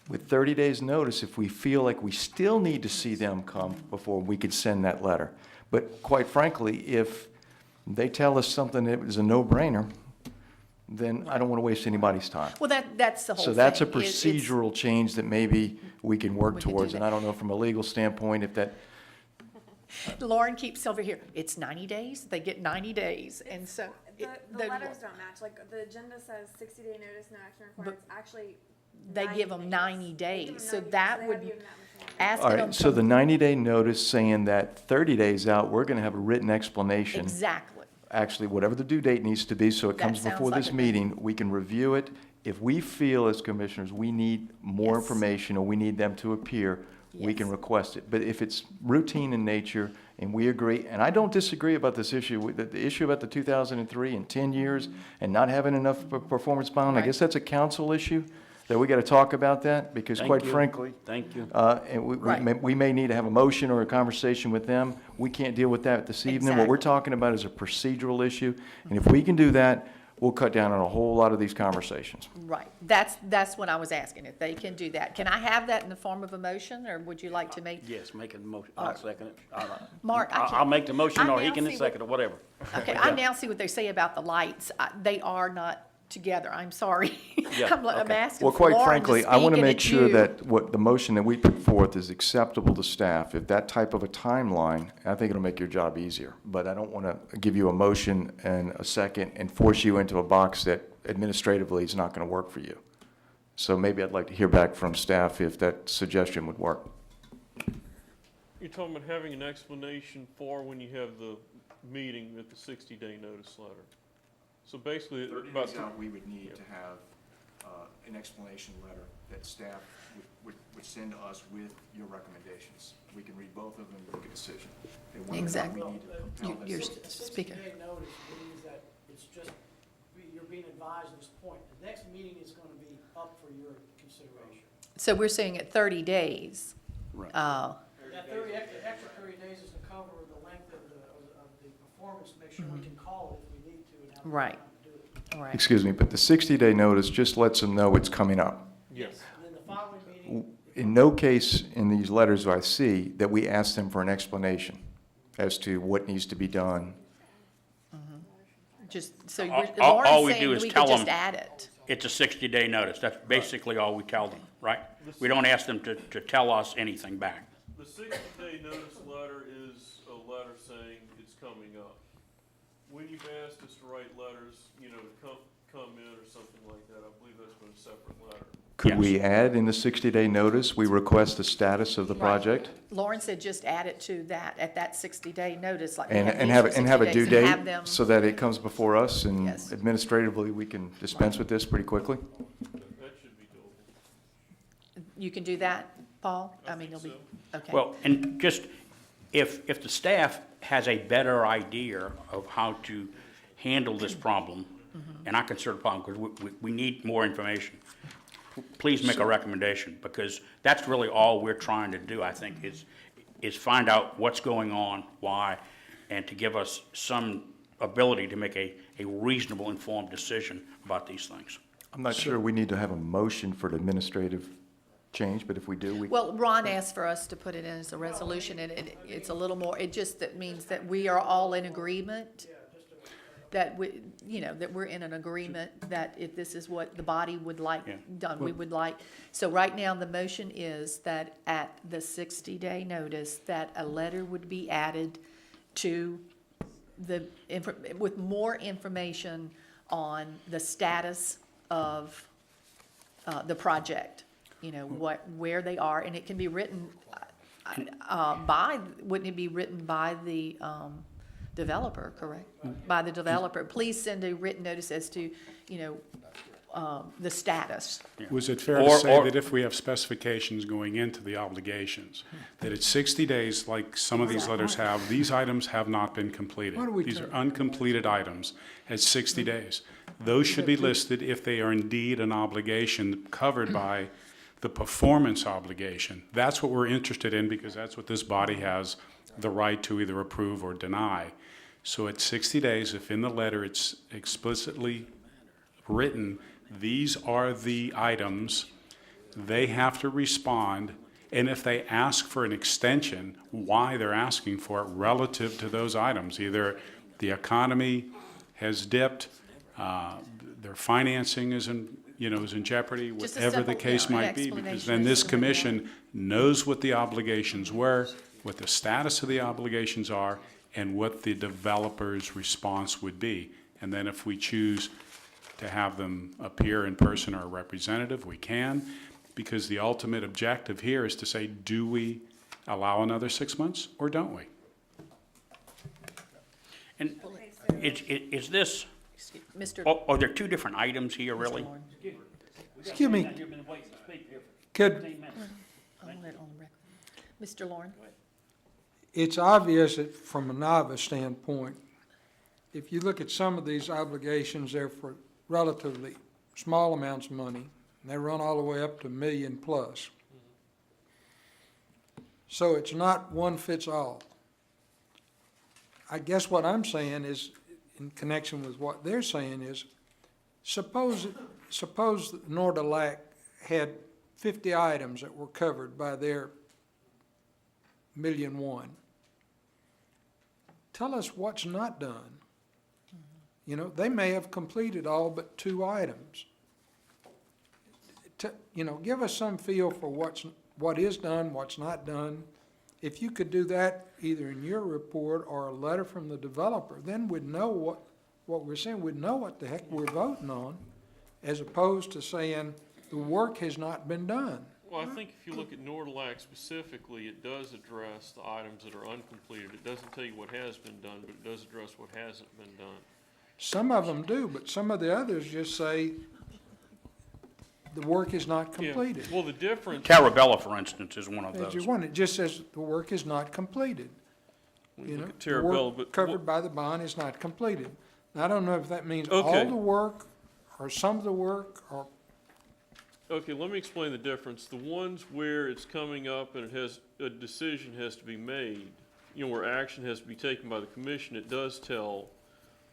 L: With 30 days' notice, if we feel like we still need to see them come before, we could send that letter. But quite frankly, if they tell us something that is a no-brainer, then I don't want to waste anybody's time.
C: Well, that's the whole thing.
L: So that's a
C: It's-
L: procedural change that maybe we can work
C: We can do
L: towards. And
C: that.
L: I don't know from a legal standpoint if that,
C: Lauren keeps over here, it's 90 days, they get 90 days, and so.
A: The letters don't match, like, the agenda says 60-day notice, no action required, it's actually
C: They give them 90 days, so that would,
L: all
C: asking them
L: right, so the
C: to.
L: 90-day notice saying that 30 days out, we're going to have a written explanation.
C: Exactly,
L: Actually, whatever the due date needs to be, so it
C: That
L: comes
C: sounds
L: before
C: like
L: this
C: a good-
L: meeting, we can review it. If we feel as commissioners, we need more
C: Yes.
L: information, or we need them to appear, we can
C: Yes.
L: request it. But if it's routine in nature, and we agree, and I don't disagree about this issue, the issue about the 2003 and 10 years, and not having enough performance bond, I
C: Right.
L: guess that's a council issue, that we got to talk about that, because
J: Thank
L: quite
J: you.
L: frankly,
J: Thank you.
L: and
C: Right.
L: we may need to have a motion or a conversation with them. We can't deal with that this evening. What we're
C: Exactly.
L: talking about is a procedural issue, and if we can do that, we'll cut down on a whole lot of these conversations.
C: right, that's what I was asking, if they can do that. Can I have that in the form of a motion, or would you like to make?
J: Yes, make a motion. I'll second it.
C: Mark, I
J: I'll
C: can't-
J: make the motion,
C: I
J: or he
C: now
J: can
C: see what-
J: second it, whatever.
C: Okay, I now see what they say about the lights, they are not together, I'm sorry.
J: Yeah,
C: I'm
J: okay.
C: asking
L: Well,
C: for
L: quite
C: Lauren
L: frankly,
C: to
L: I want
C: speak,
L: to
C: and
L: make
C: it's
L: sure
C: you.
L: that what the motion that we put forth is acceptable to staff. If that type of a timeline, I think it'll make your job easier. But I don't want to give you a motion and a second and force you into a box that administratively is not going to work for you. So maybe I'd like to hear back from staff if that suggestion would work.
F: You're talking about having an explanation for when you have the meeting with the 60-day notice letter. So basically, about,
L: we would need to have an explanation letter that staff would send to us with your recommendations. We can read both of them and make a decision. And whether or not we
C: Exactly.
L: need to propel this.
C: You're
E: The
C: speaking.
E: 60-day notice means that it's just, you're being advised at this point. The next meeting is going to be up for your consideration.
C: So we're saying at 30 days.
J: Right.
E: That 30, extra 30 days is to cover the length of the performance, to make sure we can call it if we need to and have the
C: Right.
E: time to do it.
C: All right.
L: Excuse me, but the 60-day notice just lets them know it's coming up.
F: yes.
E: And then the following meeting,
L: In no case in these letters I see that we ask them for an explanation as to what needs to be done.
C: Just, so
J: All-
C: you're,
J: all
C: Lauren's
J: we
C: saying
J: do is
C: we
J: tell
C: could just
J: them-
C: add it.
J: It's a 60-day notice. That's basically all we tell them, right? We don't ask them to tell us anything back.
F: The 60-day notice letter is a letter saying it's coming up. When you've asked us to write letters, you know, to come in or something like that, I believe that's been a separate letter.
L: Could we
J: Yes.
L: add in the 60-day notice, we request the status of the
C: Right.
L: project?
C: Lauren said just add it to that, at that 60-day notice, like we
L: And,
C: have
L: and
C: these
L: have,
C: for
L: it- and have a
C: 60
L: due
C: days, and have
L: date
C: them-
L: so that it comes before us and
C: Yes.
L: administratively we can dispense with this pretty quickly?
F: That should be doable.
C: You can do that, Paul?
F: I
C: mean,
F: think
C: it'll be, okay.
J: Well, and just, if the staff has a better idea of how to handle this problem, and I consider it a problem, because we need more information, please make a recommendation, because that's really all we're trying to do, I think, is find out what's going on, why, and to give us some ability to make a reasonable, informed decision about these things.
L: I'm not sure we need to have a motion for an administrative change, but if we do, we.
C: Well, Ron asked for us to put it in as a resolution, and it's a little more, it just, that means that we are all in agreement, that we, you know, that we're in an agreement that if this is what the body would like
J: Yeah.
C: done, we would like. So right now, the motion is that at the 60-day notice, that a letter would be added to the, with more information on the status of the project, you know, where they are, and it can be written by, wouldn't it be written by the developer, correct? By the developer. Please send a written notice as to, the status.
M: Was it fair to
J: Or-
M: say
J: or-
M: that if we have specifications going into the obligations, that it's 60 days, like some of these letters have, these items have not been completed? These are uncompleted items at 60 days. Those should be listed if they are indeed an obligation covered by the performance obligation. That's what we're interested in, because that's what this body has the right to either approve or deny. So at 60 days, if in the letter it's explicitly written, these are the items, they have to respond, and if they ask for an extension, why they're asking for it relative to those items. Either the economy has dipped, their financing is in jeopardy,
C: Just a
M: whatever the
C: simple,
M: case might be,
C: explanation
M: because then
C: as
M: this
C: to where they are.
M: commission knows what the obligations were, what the status of the obligations are, and what the developer's response would be. And then if we choose to have them appear in person or a representative, we can, because the ultimate objective here is to say, do we allow another 6 months or don't we?
J: And is this,
C: Mr.
J: are there two different items here, really?
C: Lauren.
E: Excuse me, could,
C: I'll let it on the record. Mr. Lauren?
N: It's obvious that from a novice standpoint, if you look at some of these obligations, they're for relatively small amounts of money, and they run all the way up to $1 million plus. So it's not one fits all. I guess what I'm saying is, in connection with what they're saying is, suppose Nordelac had 50 items that were covered by their $1.1 million. Tell us what's not done. They may have completed all but 2 items. Give us some feel for what is done, what's not done. If you could do that either in your report or a letter from the developer, then we'd know what we're saying, we'd know what the heck we're voting on, as opposed to saying the work has not been done.
F: Well, I think if you look at Nordelac specifically, it does address the items that are uncompleted. It doesn't tell you what has been done, but it does address what hasn't been done.
N: Some of them do, but some of the others just say the work is not
F: Yeah.
N: completed.
F: Well, the difference,
J: Tarabella, for instance, is one of
N: As you
J: those.
N: want, it just says the work is not completed.
F: when you look at
N: The
F: Terabella,
N: work
F: but.
N: covered by the bond is not completed. Now, I don't know if that means all
F: Okay.
N: the work, or some of the work, or,
F: Okay, let me explain the difference. The ones where it's coming up and a decision has to be made, where action has to be taken by the commission, it does tell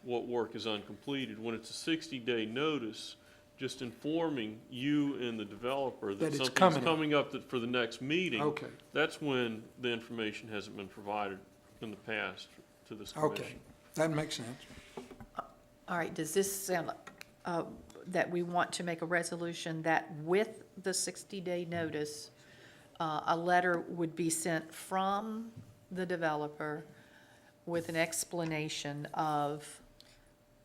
F: what work is uncompleted. When it's a 60-day notice, just informing you and the developer
N: That
F: that
N: it's
F: something's
N: coming up.
F: coming up for the next meeting.
N: Okay.
F: That's when the information hasn't been provided in the past to this commission.
N: okay, that makes sense.
C: All right, does this sound like, that we want to make a resolution that with the 60-day notice, a letter would be sent from the developer with an explanation of,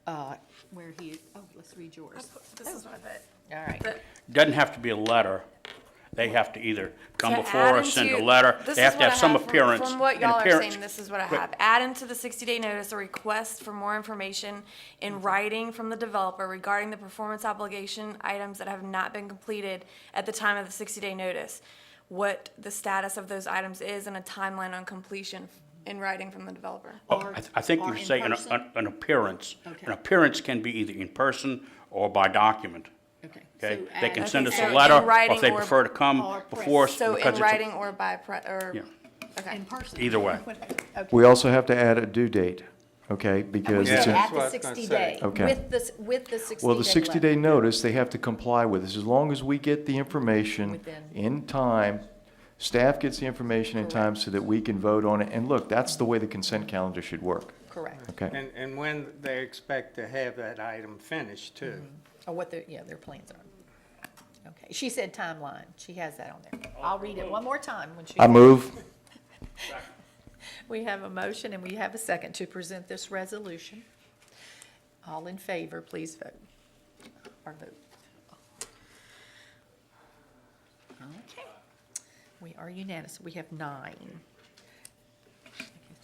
C: let's read yours.
A: This is what I put.
C: All right.
J: Doesn't have to be a letter. They have to either come
A: To
J: before
A: add
J: us, send a
A: into-
J: letter.
A: this
J: They
A: is
J: have to
A: what
J: have
A: I
J: some
A: from-
J: appearance.
A: From what
J: An
A: y'all are
J: appearance-
A: saying, this is what I
J: Wait.
A: have. Add into the 60-day notice a request for more information in writing from the developer regarding the performance obligation items that have not been completed at the time of the 60-day notice. What the status of those items is and a timeline on completion in writing from the developer.
C: Or-
J: I think
C: or
J: you're
C: in
J: saying
C: person?
J: an appearance.
C: Okay.
J: An appearance can be either in person or by document.
C: Okay.
J: Okay?
C: So
J: They can
C: add-
J: send us
A: Okay,
J: a
A: so in
J: letter, or
A: writing
J: if they
A: or-
J: prefer to come
C: or press.
J: before us.
A: So
J: because
A: in
J: it's a-
A: writing or by,
J: Yeah.
A: okay.
C: In person?
J: Either way.
C: Okay.
L: We also have to add a due date, okay? Because
C: We
L: it's
C: said
L: in,
C: at
K: what I
C: the
K: was gonna
C: 60-day,
K: say.
L: Okay.
C: with the 60-day
L: well, the
C: letter.
L: 60-day notice, they have to comply with this. As long as we get the information
C: Within.
L: in time, staff gets the information in time so that we can vote on it. And look, that's the way the consent calendar should work,
C: Correct.
L: okay?
K: And when they expect to have that item finished too.
C: Or what their plans are. Okay, she said timeline, she has that on there. I'll read it one more time when she.
L: I move.
C: We have a motion and we have a second to present this resolution. All in favor, please vote. Or vote. Okay. We are unanimous. We have 9.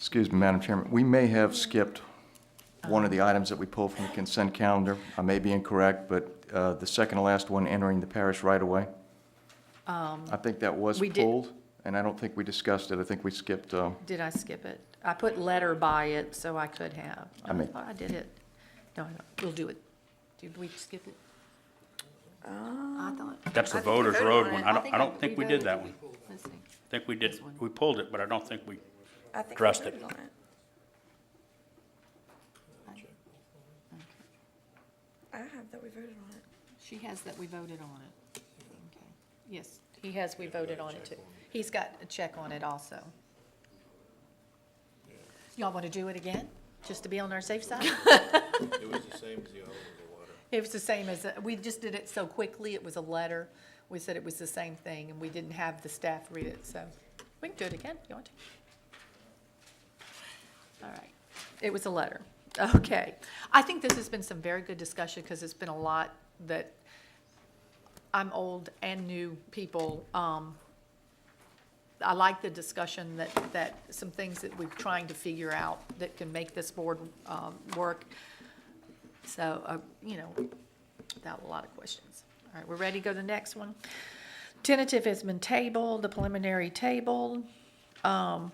L: Excuse me, Madam Chairman, we may have skipped one of the items that we pulled from the consent calendar. I may be incorrect, but the second to last one, entering the parish right away. I think that was
C: we did-
L: pulled, and I don't think we discussed it. I think we skipped,
C: Did I skip it? I put letter by it, so I could have.
L: I may-
C: thought I did it. No, we'll do it. Did we skip it? I thought.
J: That's the
A: I think we
J: Voters
A: voted
J: Road
A: on
J: one.
A: it.
J: I don't think we did that one.
C: Let's see.
J: I think we did, we pulled it, but I don't think we,
A: I think we
J: Addressed it.
A: voted on it. I have that we voted on it.
C: She has that we voted on it. Okay. Yes, he has, we voted on it too. He's got a check on it also. Y'all want to do it again, just to be on our safe side?
I: It was the same as the other water.
C: It was the same as, we just did it so quickly, it was a letter. We said it was the same thing, and we didn't have the staff read it, so we can do it again if you want to. All right, it was a letter. Okay. I think this has been some very good discussion, because it's been a lot that I'm old and new people. I like the discussion that some things that we're trying to figure out that can make this board work. So, you know, without a lot of questions. All right, we're ready to go to the next one. Tentative has been tabled, the preliminary tabled. Creekstone,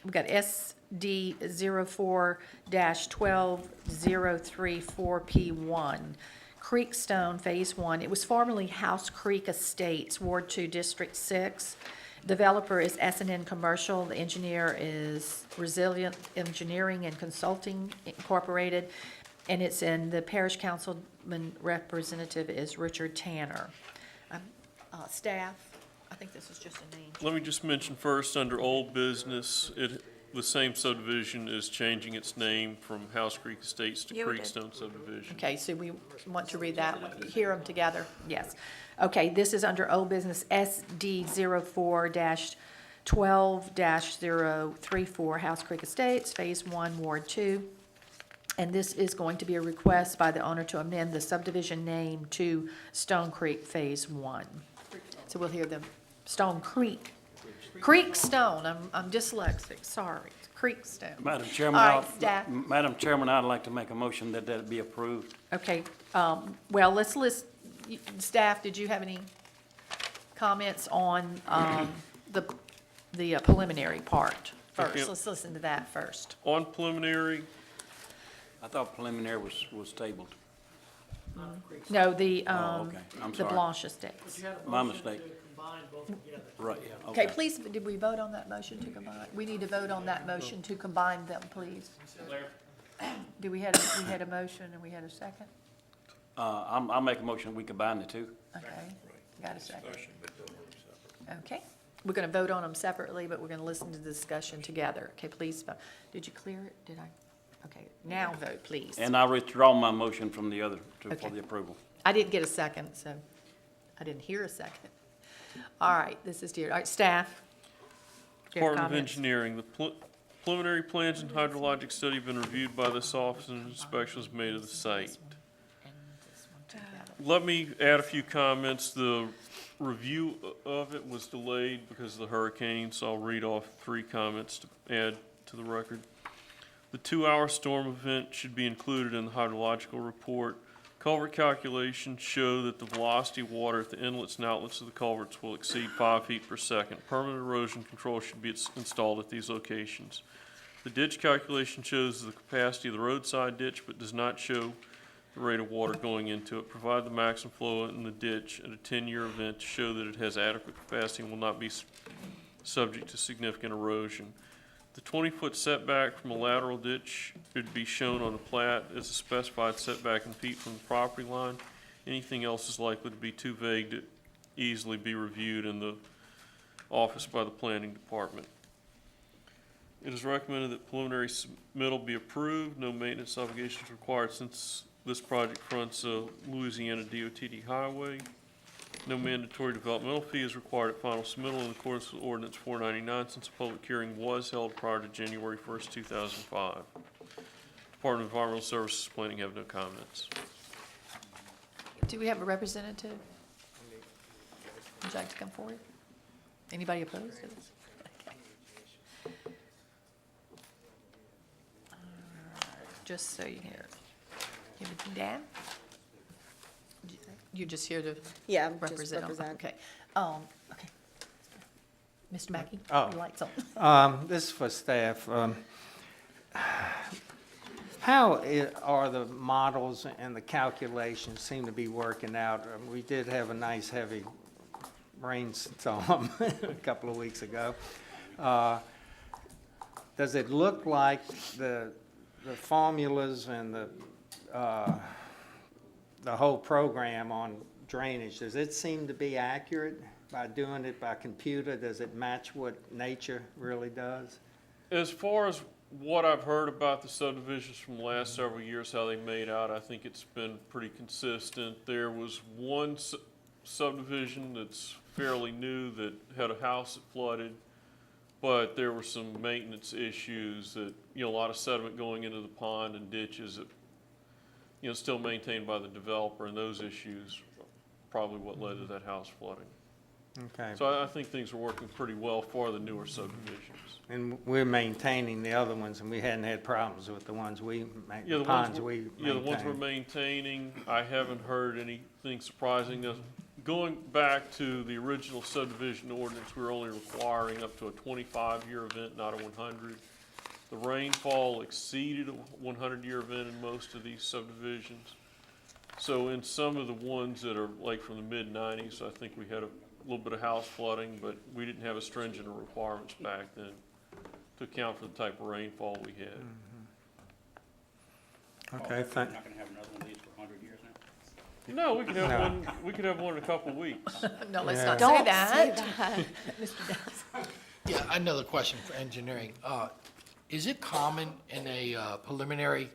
C: we've got SD 04-12034P1. Creekstone Phase 1, it was formerly House Creek Estates, Ward 2, District 6. Developer is S&N Commercial, the engineer is Resilient Engineering and Consulting Incorporated, and it's in, the parish councilman representative is Richard Tanner. Staff, I think this is just a name.
F: Let me just mention first, under old business, the same subdivision is changing its name from House Creek Estates to
A: Yeah, we did.
F: Creekstone subdivision.
C: Okay, so we want to read that one, hear them together? Yes. Okay, this is under old business SD 04-12-034, House Creek Estates, Phase 1, Ward 2. And this is going to be a request by the owner to amend the subdivision name to Stone Creek Phase 1. So we'll hear them, Stone Creek. Creekstone, I'm dyslexic, sorry, Creekstone.
O: Madam Chairman,
C: All right, staff.
O: Madam Chairman, I'd like to make a motion that that be approved.
C: Okay, well, let's list, staff, did you have any comments on the preliminary part first?
F: Okay.
C: Let's listen to that first.
F: On preliminary,
O: I thought preliminary was tabled.
C: No, the
O: okay. I'm
C: the
O: sorry.
C: Blanche Estates.
O: My mistake. Right,
C: Okay, please, did we vote on that motion to combine? We need to vote on that motion to combine them, please. We had a motion and we had a second?
O: I'll make a motion, we combine the two.
C: Okay, got a second. Okay, we're gonna vote on them separately, but we're gonna listen to the discussion together. Okay, please vote. Did you clear it? Did I? Okay, now vote, please.
O: And I withdraw my motion from the other, for
C: Okay.
O: the approval.
C: I didn't get a second, so I didn't hear a second. All right, this is dear. All right, staff. Do you have
F: Department of
C: comments?
F: Engineering, the preliminary plans and hydrologic study have been reviewed by this office and inspections made of the site.
C: And this one together.
F: Let me add a few comments. The review of it was delayed because of the hurricane, so I'll read off 3 comments to add to the record. The 2-hour storm event should be included in the hydrological report. Culvert calculations show that the velocity of water at the inlets and outlets of the culverts will exceed 5 feet per second. Permanent erosion control should be installed at these locations. The ditch calculation shows the capacity of the roadside ditch, but does not show the rate of water going into it. Provide the maximum flow in the ditch at a 10-year event to show that it has adequate capacity and will not be subject to significant erosion. The 20-foot setback from a lateral ditch would be shown on the plat as a specified setback in feet from the property line. Anything else is likely to be too vague to easily be reviewed in the office by the planning department. It is recommended that preliminary submittal be approved. No maintenance obligations required since this project fronts a Louisiana DOTD highway. No mandatory developmental fee is required at final submittal in accordance with Ordinance 499 since a public hearing was held prior to January 1st, 2005. Department of Environmental Services Planning have no comments.
C: Do we have a representative? Would you like to come forward? Anybody opposed to this? Okay. just so you hear. Give it to Dan? You're just here to
P: Yeah, I'm just
C: represent?
P: represent.
C: Okay. Okay. Mr. Mackey?
K: Oh.
C: Your light's on.
K: This is for staff. How are the models and the calculations seem to be working out? We did have a nice heavy rainstorm a couple of weeks ago. Does it look like the formulas and the whole program on drainage, does it seem to be accurate by doing it by computer? Does it match what nature really does?
F: As far as what I've heard about the subdivisions from the last several years, how they made out, I think it's been pretty consistent. There was one subdivision that's fairly new that had a house that flooded, but there were some maintenance issues that, a lot of sediment going into the pond and ditches that, still maintained by the developer, and those issues probably what led to that house flooding.
K: Okay.
F: So I think things are working pretty well for the newer subdivisions.
K: And we're maintaining the other ones, and we hadn't had problems with the ones
F: Yeah,
K: the ponds we maintain.
F: Yeah, the ones we're maintaining, I haven't heard anything surprising. Going back to the original subdivision ordinance, we were only requiring up to a 25-year event, not a 100. The rainfall exceeded a 100-year event in most of these subdivisions. So in some of the ones that are like from the mid-90s, I think we had a little bit of house flooding, but we didn't have as stringent requirements back then to account for the type of rainfall we had.
K: Okay,
J: We're not gonna have another one of these for 100 years now?
F: No, we could have one. We could have one in a couple of weeks.
C: No, let's
K: Yeah.
C: not
P: Don't
C: say that.
P: say that.
C: Mr. Downs.
H: Yeah, another question for engineering. Is it common in a preliminary,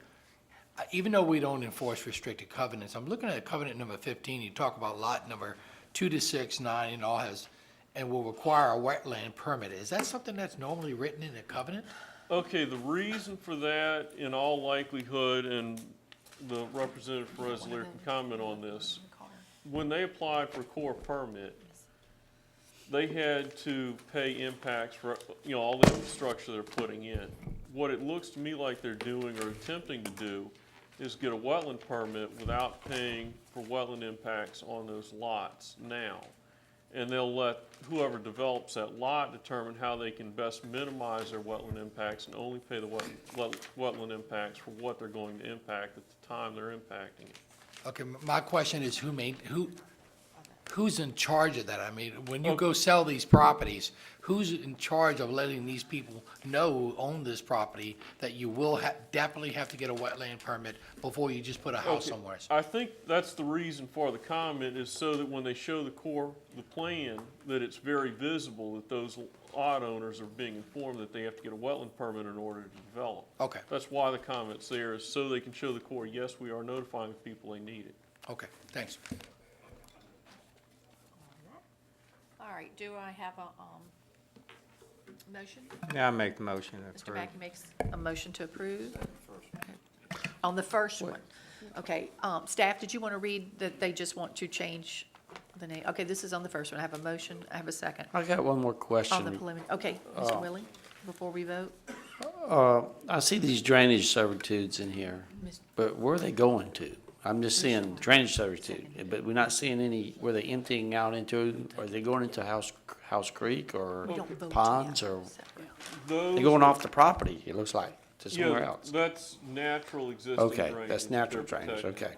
H: even though we don't enforce restricted covenants, I'm looking at covenant number 15, you talk about lot number 2 to 6, 9, and all has, and will require a wetland permit. Is that something that's normally written in a covenant?
F: Okay, the reason for that, in all likelihood, and the representative for Rensselaer can comment on this, when they applied for a core permit, they had to pay impacts for, all the infrastructure they're putting in. What it looks to me like they're doing or attempting to do is get a wetland permit without paying for wetland impacts on those lots now. And they'll let whoever develops that lot determine how they can best minimize their wetland impacts and only pay the wetland impacts for what they're going to impact at the time they're impacting it.
H: Okay, my question is who's in charge of that? I mean, when you go sell these properties, who's in charge of letting these people know who own this property that you will definitely have to get a wetland permit before you just put a house
F: Okay,
H: somewhere?
F: I think that's the reason for the comment, is so that when they show the plan, that it's very visible that those lot owners are being informed that they have to get a wetland permit in order to develop.
H: Okay,
F: That's why the comment's there, is so they can show the Corps, yes, we are notifying the people they need it.
H: okay, thanks.
C: All right, do I have a, motion?
K: Yeah, I make the motion to
C: Mr.
K: approve.
C: Mackey makes a motion to approve. Okay. On the first one. Okay, staff, did you want to read that they just want to change the name? Okay, this is on the first one. I have a motion, I have a second.
O: I got one more
C: On the
O: question.
C: preliminary, okay, Mr. Willie, before we vote?
O: I see these drainage servitudes in here,
C: Mis-
O: but where are they going to? I'm just seeing drainage servitude, but we're not seeing any, were they emptying out into, are they going into House Creek or
C: We don't vote
O: ponds
C: together,
O: or
C: separate.
O: they're going off the property, it looks like, to somewhere
F: Yeah,
O: else?
F: that's natural existing
O: Okay,
F: drainage.
O: that's natural
F: they're
O: drainage,
F: protecting.
O: okay.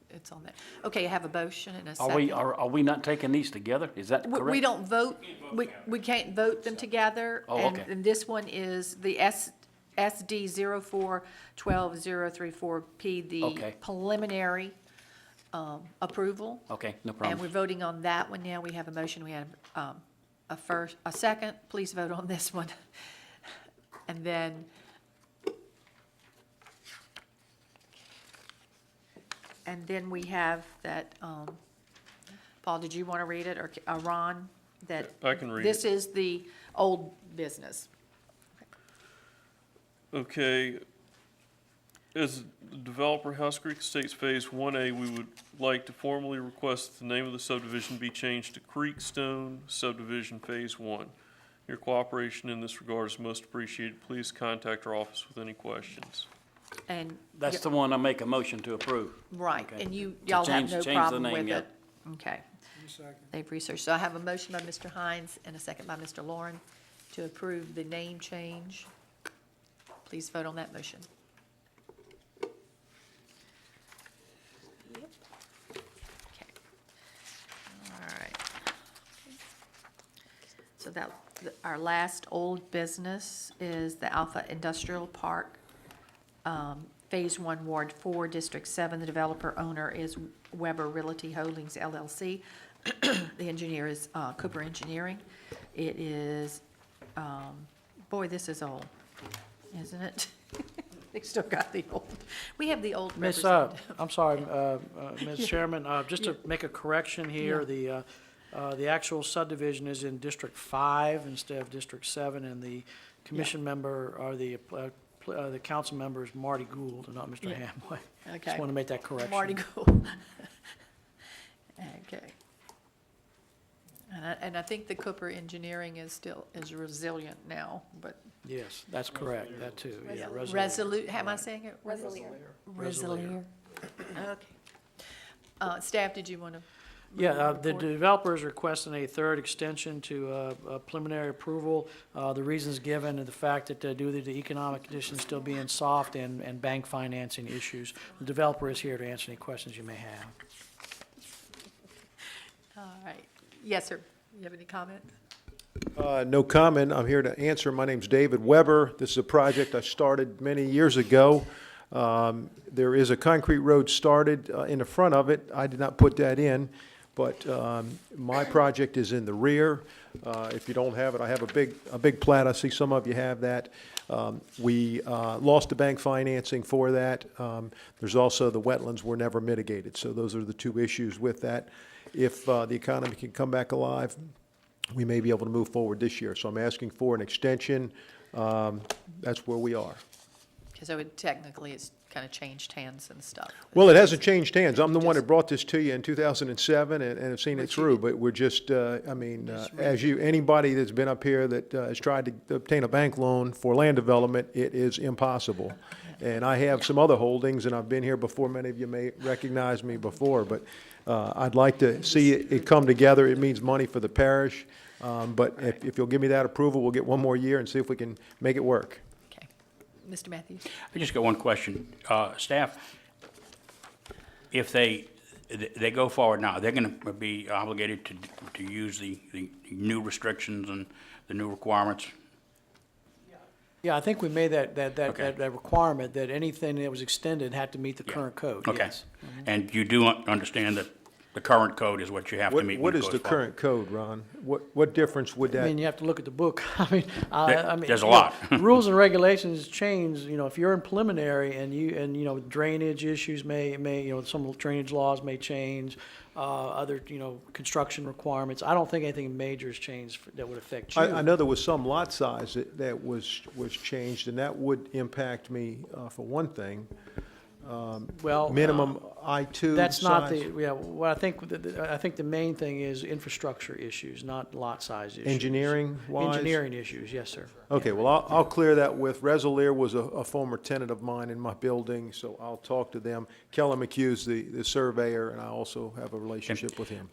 C: It's on that. Okay, I have a motion and a
O: Are
C: second.
O: we not taking these together? Is that correct?
C: We don't vote, we can't vote them together.
O: Oh,
C: and-
O: okay.
C: And this one is the SD 04-12034P, the
O: Okay.
C: preliminary approval.
O: Okay, no
C: And we're
O: problem.
C: voting on that one now. We have a motion, we have a second. Please vote on this one. And then, we have that, Paul, did you want to read it, or Ron? That
F: I can read
C: this
F: it.
C: is the old business.
F: Okay, as the developer, House Creek Estates Phase 1A, we would like to formally request that the name of the subdivision be changed to Creekstone Subdivision Phase 1. Your cooperation in this regard is most appreciated. Please contact our office with any questions.
C: And,
P: That's the one I make a motion to approve.
C: right,
P: Okay.
C: and
P: To
C: y'all have
P: change-
C: no
P: change the
C: problem
P: name,
C: with
P: yeah.
C: it? Okay. They've researched. So I have a motion by Mr. Hines and a second by Mr. Lauren to approve the name change. Please vote on that motion. Yep. Okay. All right. So that, our last old business is the Alpha Industrial Park, Phase 1, Ward 4, District 7. The developer owner is Weber Realty Holdings LLC. The engineer is Cooper Engineering. It is, boy, this is old, isn't it? They still got the old, we have the old
E: Miss,
C: representative.
E: I'm sorry, Ms. Chairman, just to make a correction here, the actual subdivision is in District 5 instead of District 7, and the commission member, or the council member is Marty Gould and not Mr.
C: Yeah.
E: Hamway.
C: Okay.
E: Just want to make that correction.
C: Marty Gould. Okay. And I think the Cooper Engineering is resilient now, but.
E: Yes, that's correct, that too, yeah.
C: Resolute, am I saying it? Resilier. Okay. Staff, did you want to?
E: Yeah, the developer is requesting a third extension to preliminary approval. The reasons given are the fact that due to the economic conditions still being soft and bank financing issues, the developer is here to answer any questions you may have.
C: All right. Yes, sir. You have any comments?
Q: No comment. I'm here to answer. My name's David Weber. This is a project I started many years ago. There is a concrete road started in the front of it. I did not put that in, but my project is in the rear. If you don't have it, I have a big plat. I see some of you have that. We lost the bank financing for that. There's also the wetlands were never mitigated. So those are the two issues with that. If the economy can come back alive, we may be able to move forward this year. So I'm asking for an extension. That's where we are.
C: Because technically, it's kind of changed hands and stuff.
Q: Well, it hasn't changed hands. I'm the one that brought this to you in 2007 and have seen it through, but we're just, anybody that's been up here that has tried to obtain a bank loan for land development, it is impossible. And I have some other holdings, and I've been here before. Many of you may recognize me before, but I'd like to see it come together. It means money for the parish, but if you'll give me that approval, we'll get one more year and see if we can make it work.
C: Mr. Matthews?
J: I just got one question. Staff, if they go forward now, they're going to be obligated to use the new restrictions and the new requirements?
E: Yeah, I think we made
J: Okay.
E: that requirement that anything that was extended had to meet the current code,
J: Okay.
E: yes.
J: And you do understand that the current code is what you have to meet when
Q: What
J: it
Q: is
J: goes
Q: the
J: forward?
Q: current code, Ron? What difference would
E: I
Q: that?
E: mean, you have to look at the book.
J: There's a lot.
E: Rules and regulations change, if you're in preliminary and drainage issues may, some drainage laws may change, other, construction requirements. I don't think anything major has changed that would affect you.
Q: I know there was some lot size that was changed, and that would impact me for one thing.
E: Well,
Q: Minimum I-2
E: That's not
Q: size.
E: well, I think the main thing is infrastructure issues, not lot size issues.
Q: Engineering-wise?
E: Engineering issues, yes, sir.
Q: Okay, well, I'll clear that with, Resilier was a former tenant of mine in my building, so I'll talk to them. Keller McHugh's the surveyor, and I also have a relationship with him.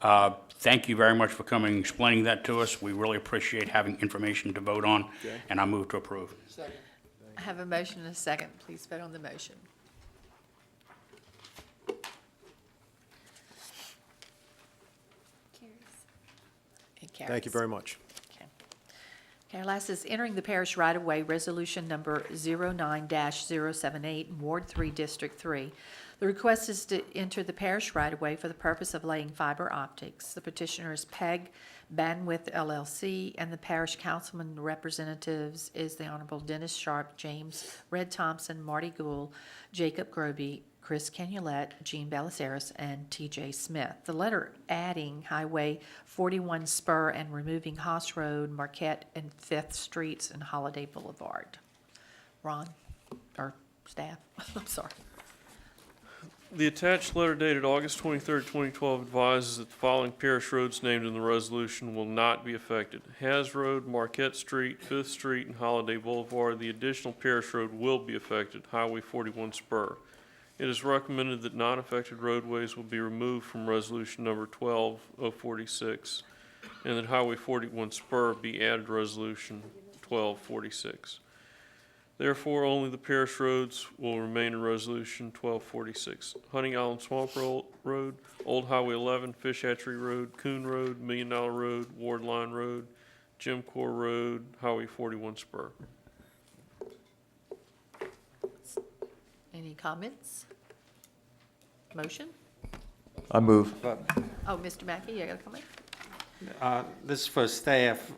J: Thank you very much for coming and explaining that to us. We really appreciate having information to vote on, and I move to approve.
C: I have a motion and a second. Please vote on the motion. It carries.
Q: Thank you very much.
C: Okay, our last is entering the parish right-of-way, resolution number 09-078, Ward 3, District 3. The request is to enter the parish right-of-way for the purpose of laying fiber optics. The petitioner is PEG Bandwidth LLC, and the parish councilman representatives is the Honorable Dennis Sharp, James Red Thompson, Marty Gould, Jacob Groby, Chris Canulet, Gene Ballesteros, and T.J. Smith. The letter adding Highway 41 Spur and removing Haas Road, Marquette, and 5th Streets and Holiday Boulevard. Ron, or staff, I'm sorry.
F: The attached letter dated August 23rd, 2012 advises that the following parish roads named in the resolution will not be affected. Has Road, Marquette Street, Fifth Street, and Holiday Boulevard. The additional parish road will be affected, Highway 41 spur. It is recommended that non-affected roadways will be removed from resolution number 12046, and that Highway 41 spur be added to resolution 1246. Therefore, only the parish roads will remain in resolution 1246. Hunting Island Swamp Road, Old Highway 11, Fish Hatchery Road, Coon Road, Million Dollar Road, Ward Line Road, Jim Core Road, Highway 41 spur.
C: Any comments? Motion?
L: I move.
C: Oh, Mr. Mackey, you got a comment?
K: This is for staff.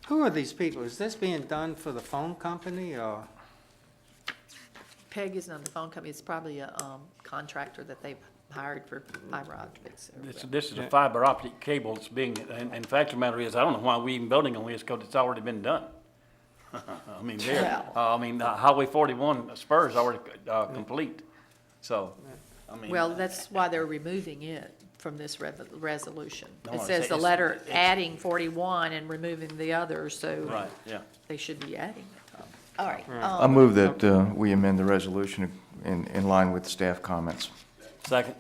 K: Who are these people? Is this being done for the phone company or?
C: Peg isn't on the phone company, it's probably a contractor that they've hired for fiber optics.
P: This is a fiber optic cable that's being, and in fact, the matter is, I don't know why we even building on this, because it's already been done. I mean, Highway 41 spur is already complete, so, I mean.
C: Well, that's why they're removing it from this resolution.
P: No,
C: It
P: it's-
C: says the
P: it's-
C: letter
P: it's-
C: adding 41 and removing the others, so
P: Right, yeah.
C: they should be adding it. All right.
L: I move that we amend the resolution in line with staff comments.
P: Second.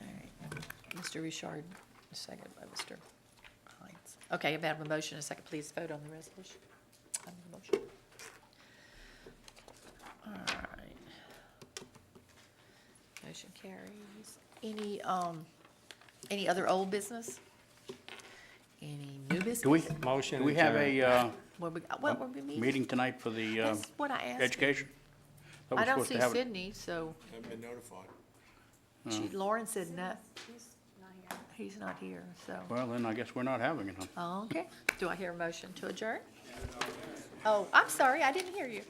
C: All right. Mr. Richard, second by Mr. Hines. Okay, I have a motion, a second. Please vote on the resolution. On the motion. All right. Motion carries. Any other old business? Any new business?
D: Do we,
K: Motion
D: do we have a
C: What were we meeting?
D: meeting tonight for the
C: That's what I asked. him.
D: education? Thought we
C: I
D: were
C: don't
D: supposed
C: see
D: to have it.
C: Sydney, so
I: Haven't been notified.
C: Lauren said no. He's not here, so.
D: Well, then I guess we're not having it, huh?
C: Oh, okay. Do I hear a motion to adjourn? Oh, I'm sorry, I didn't hear you.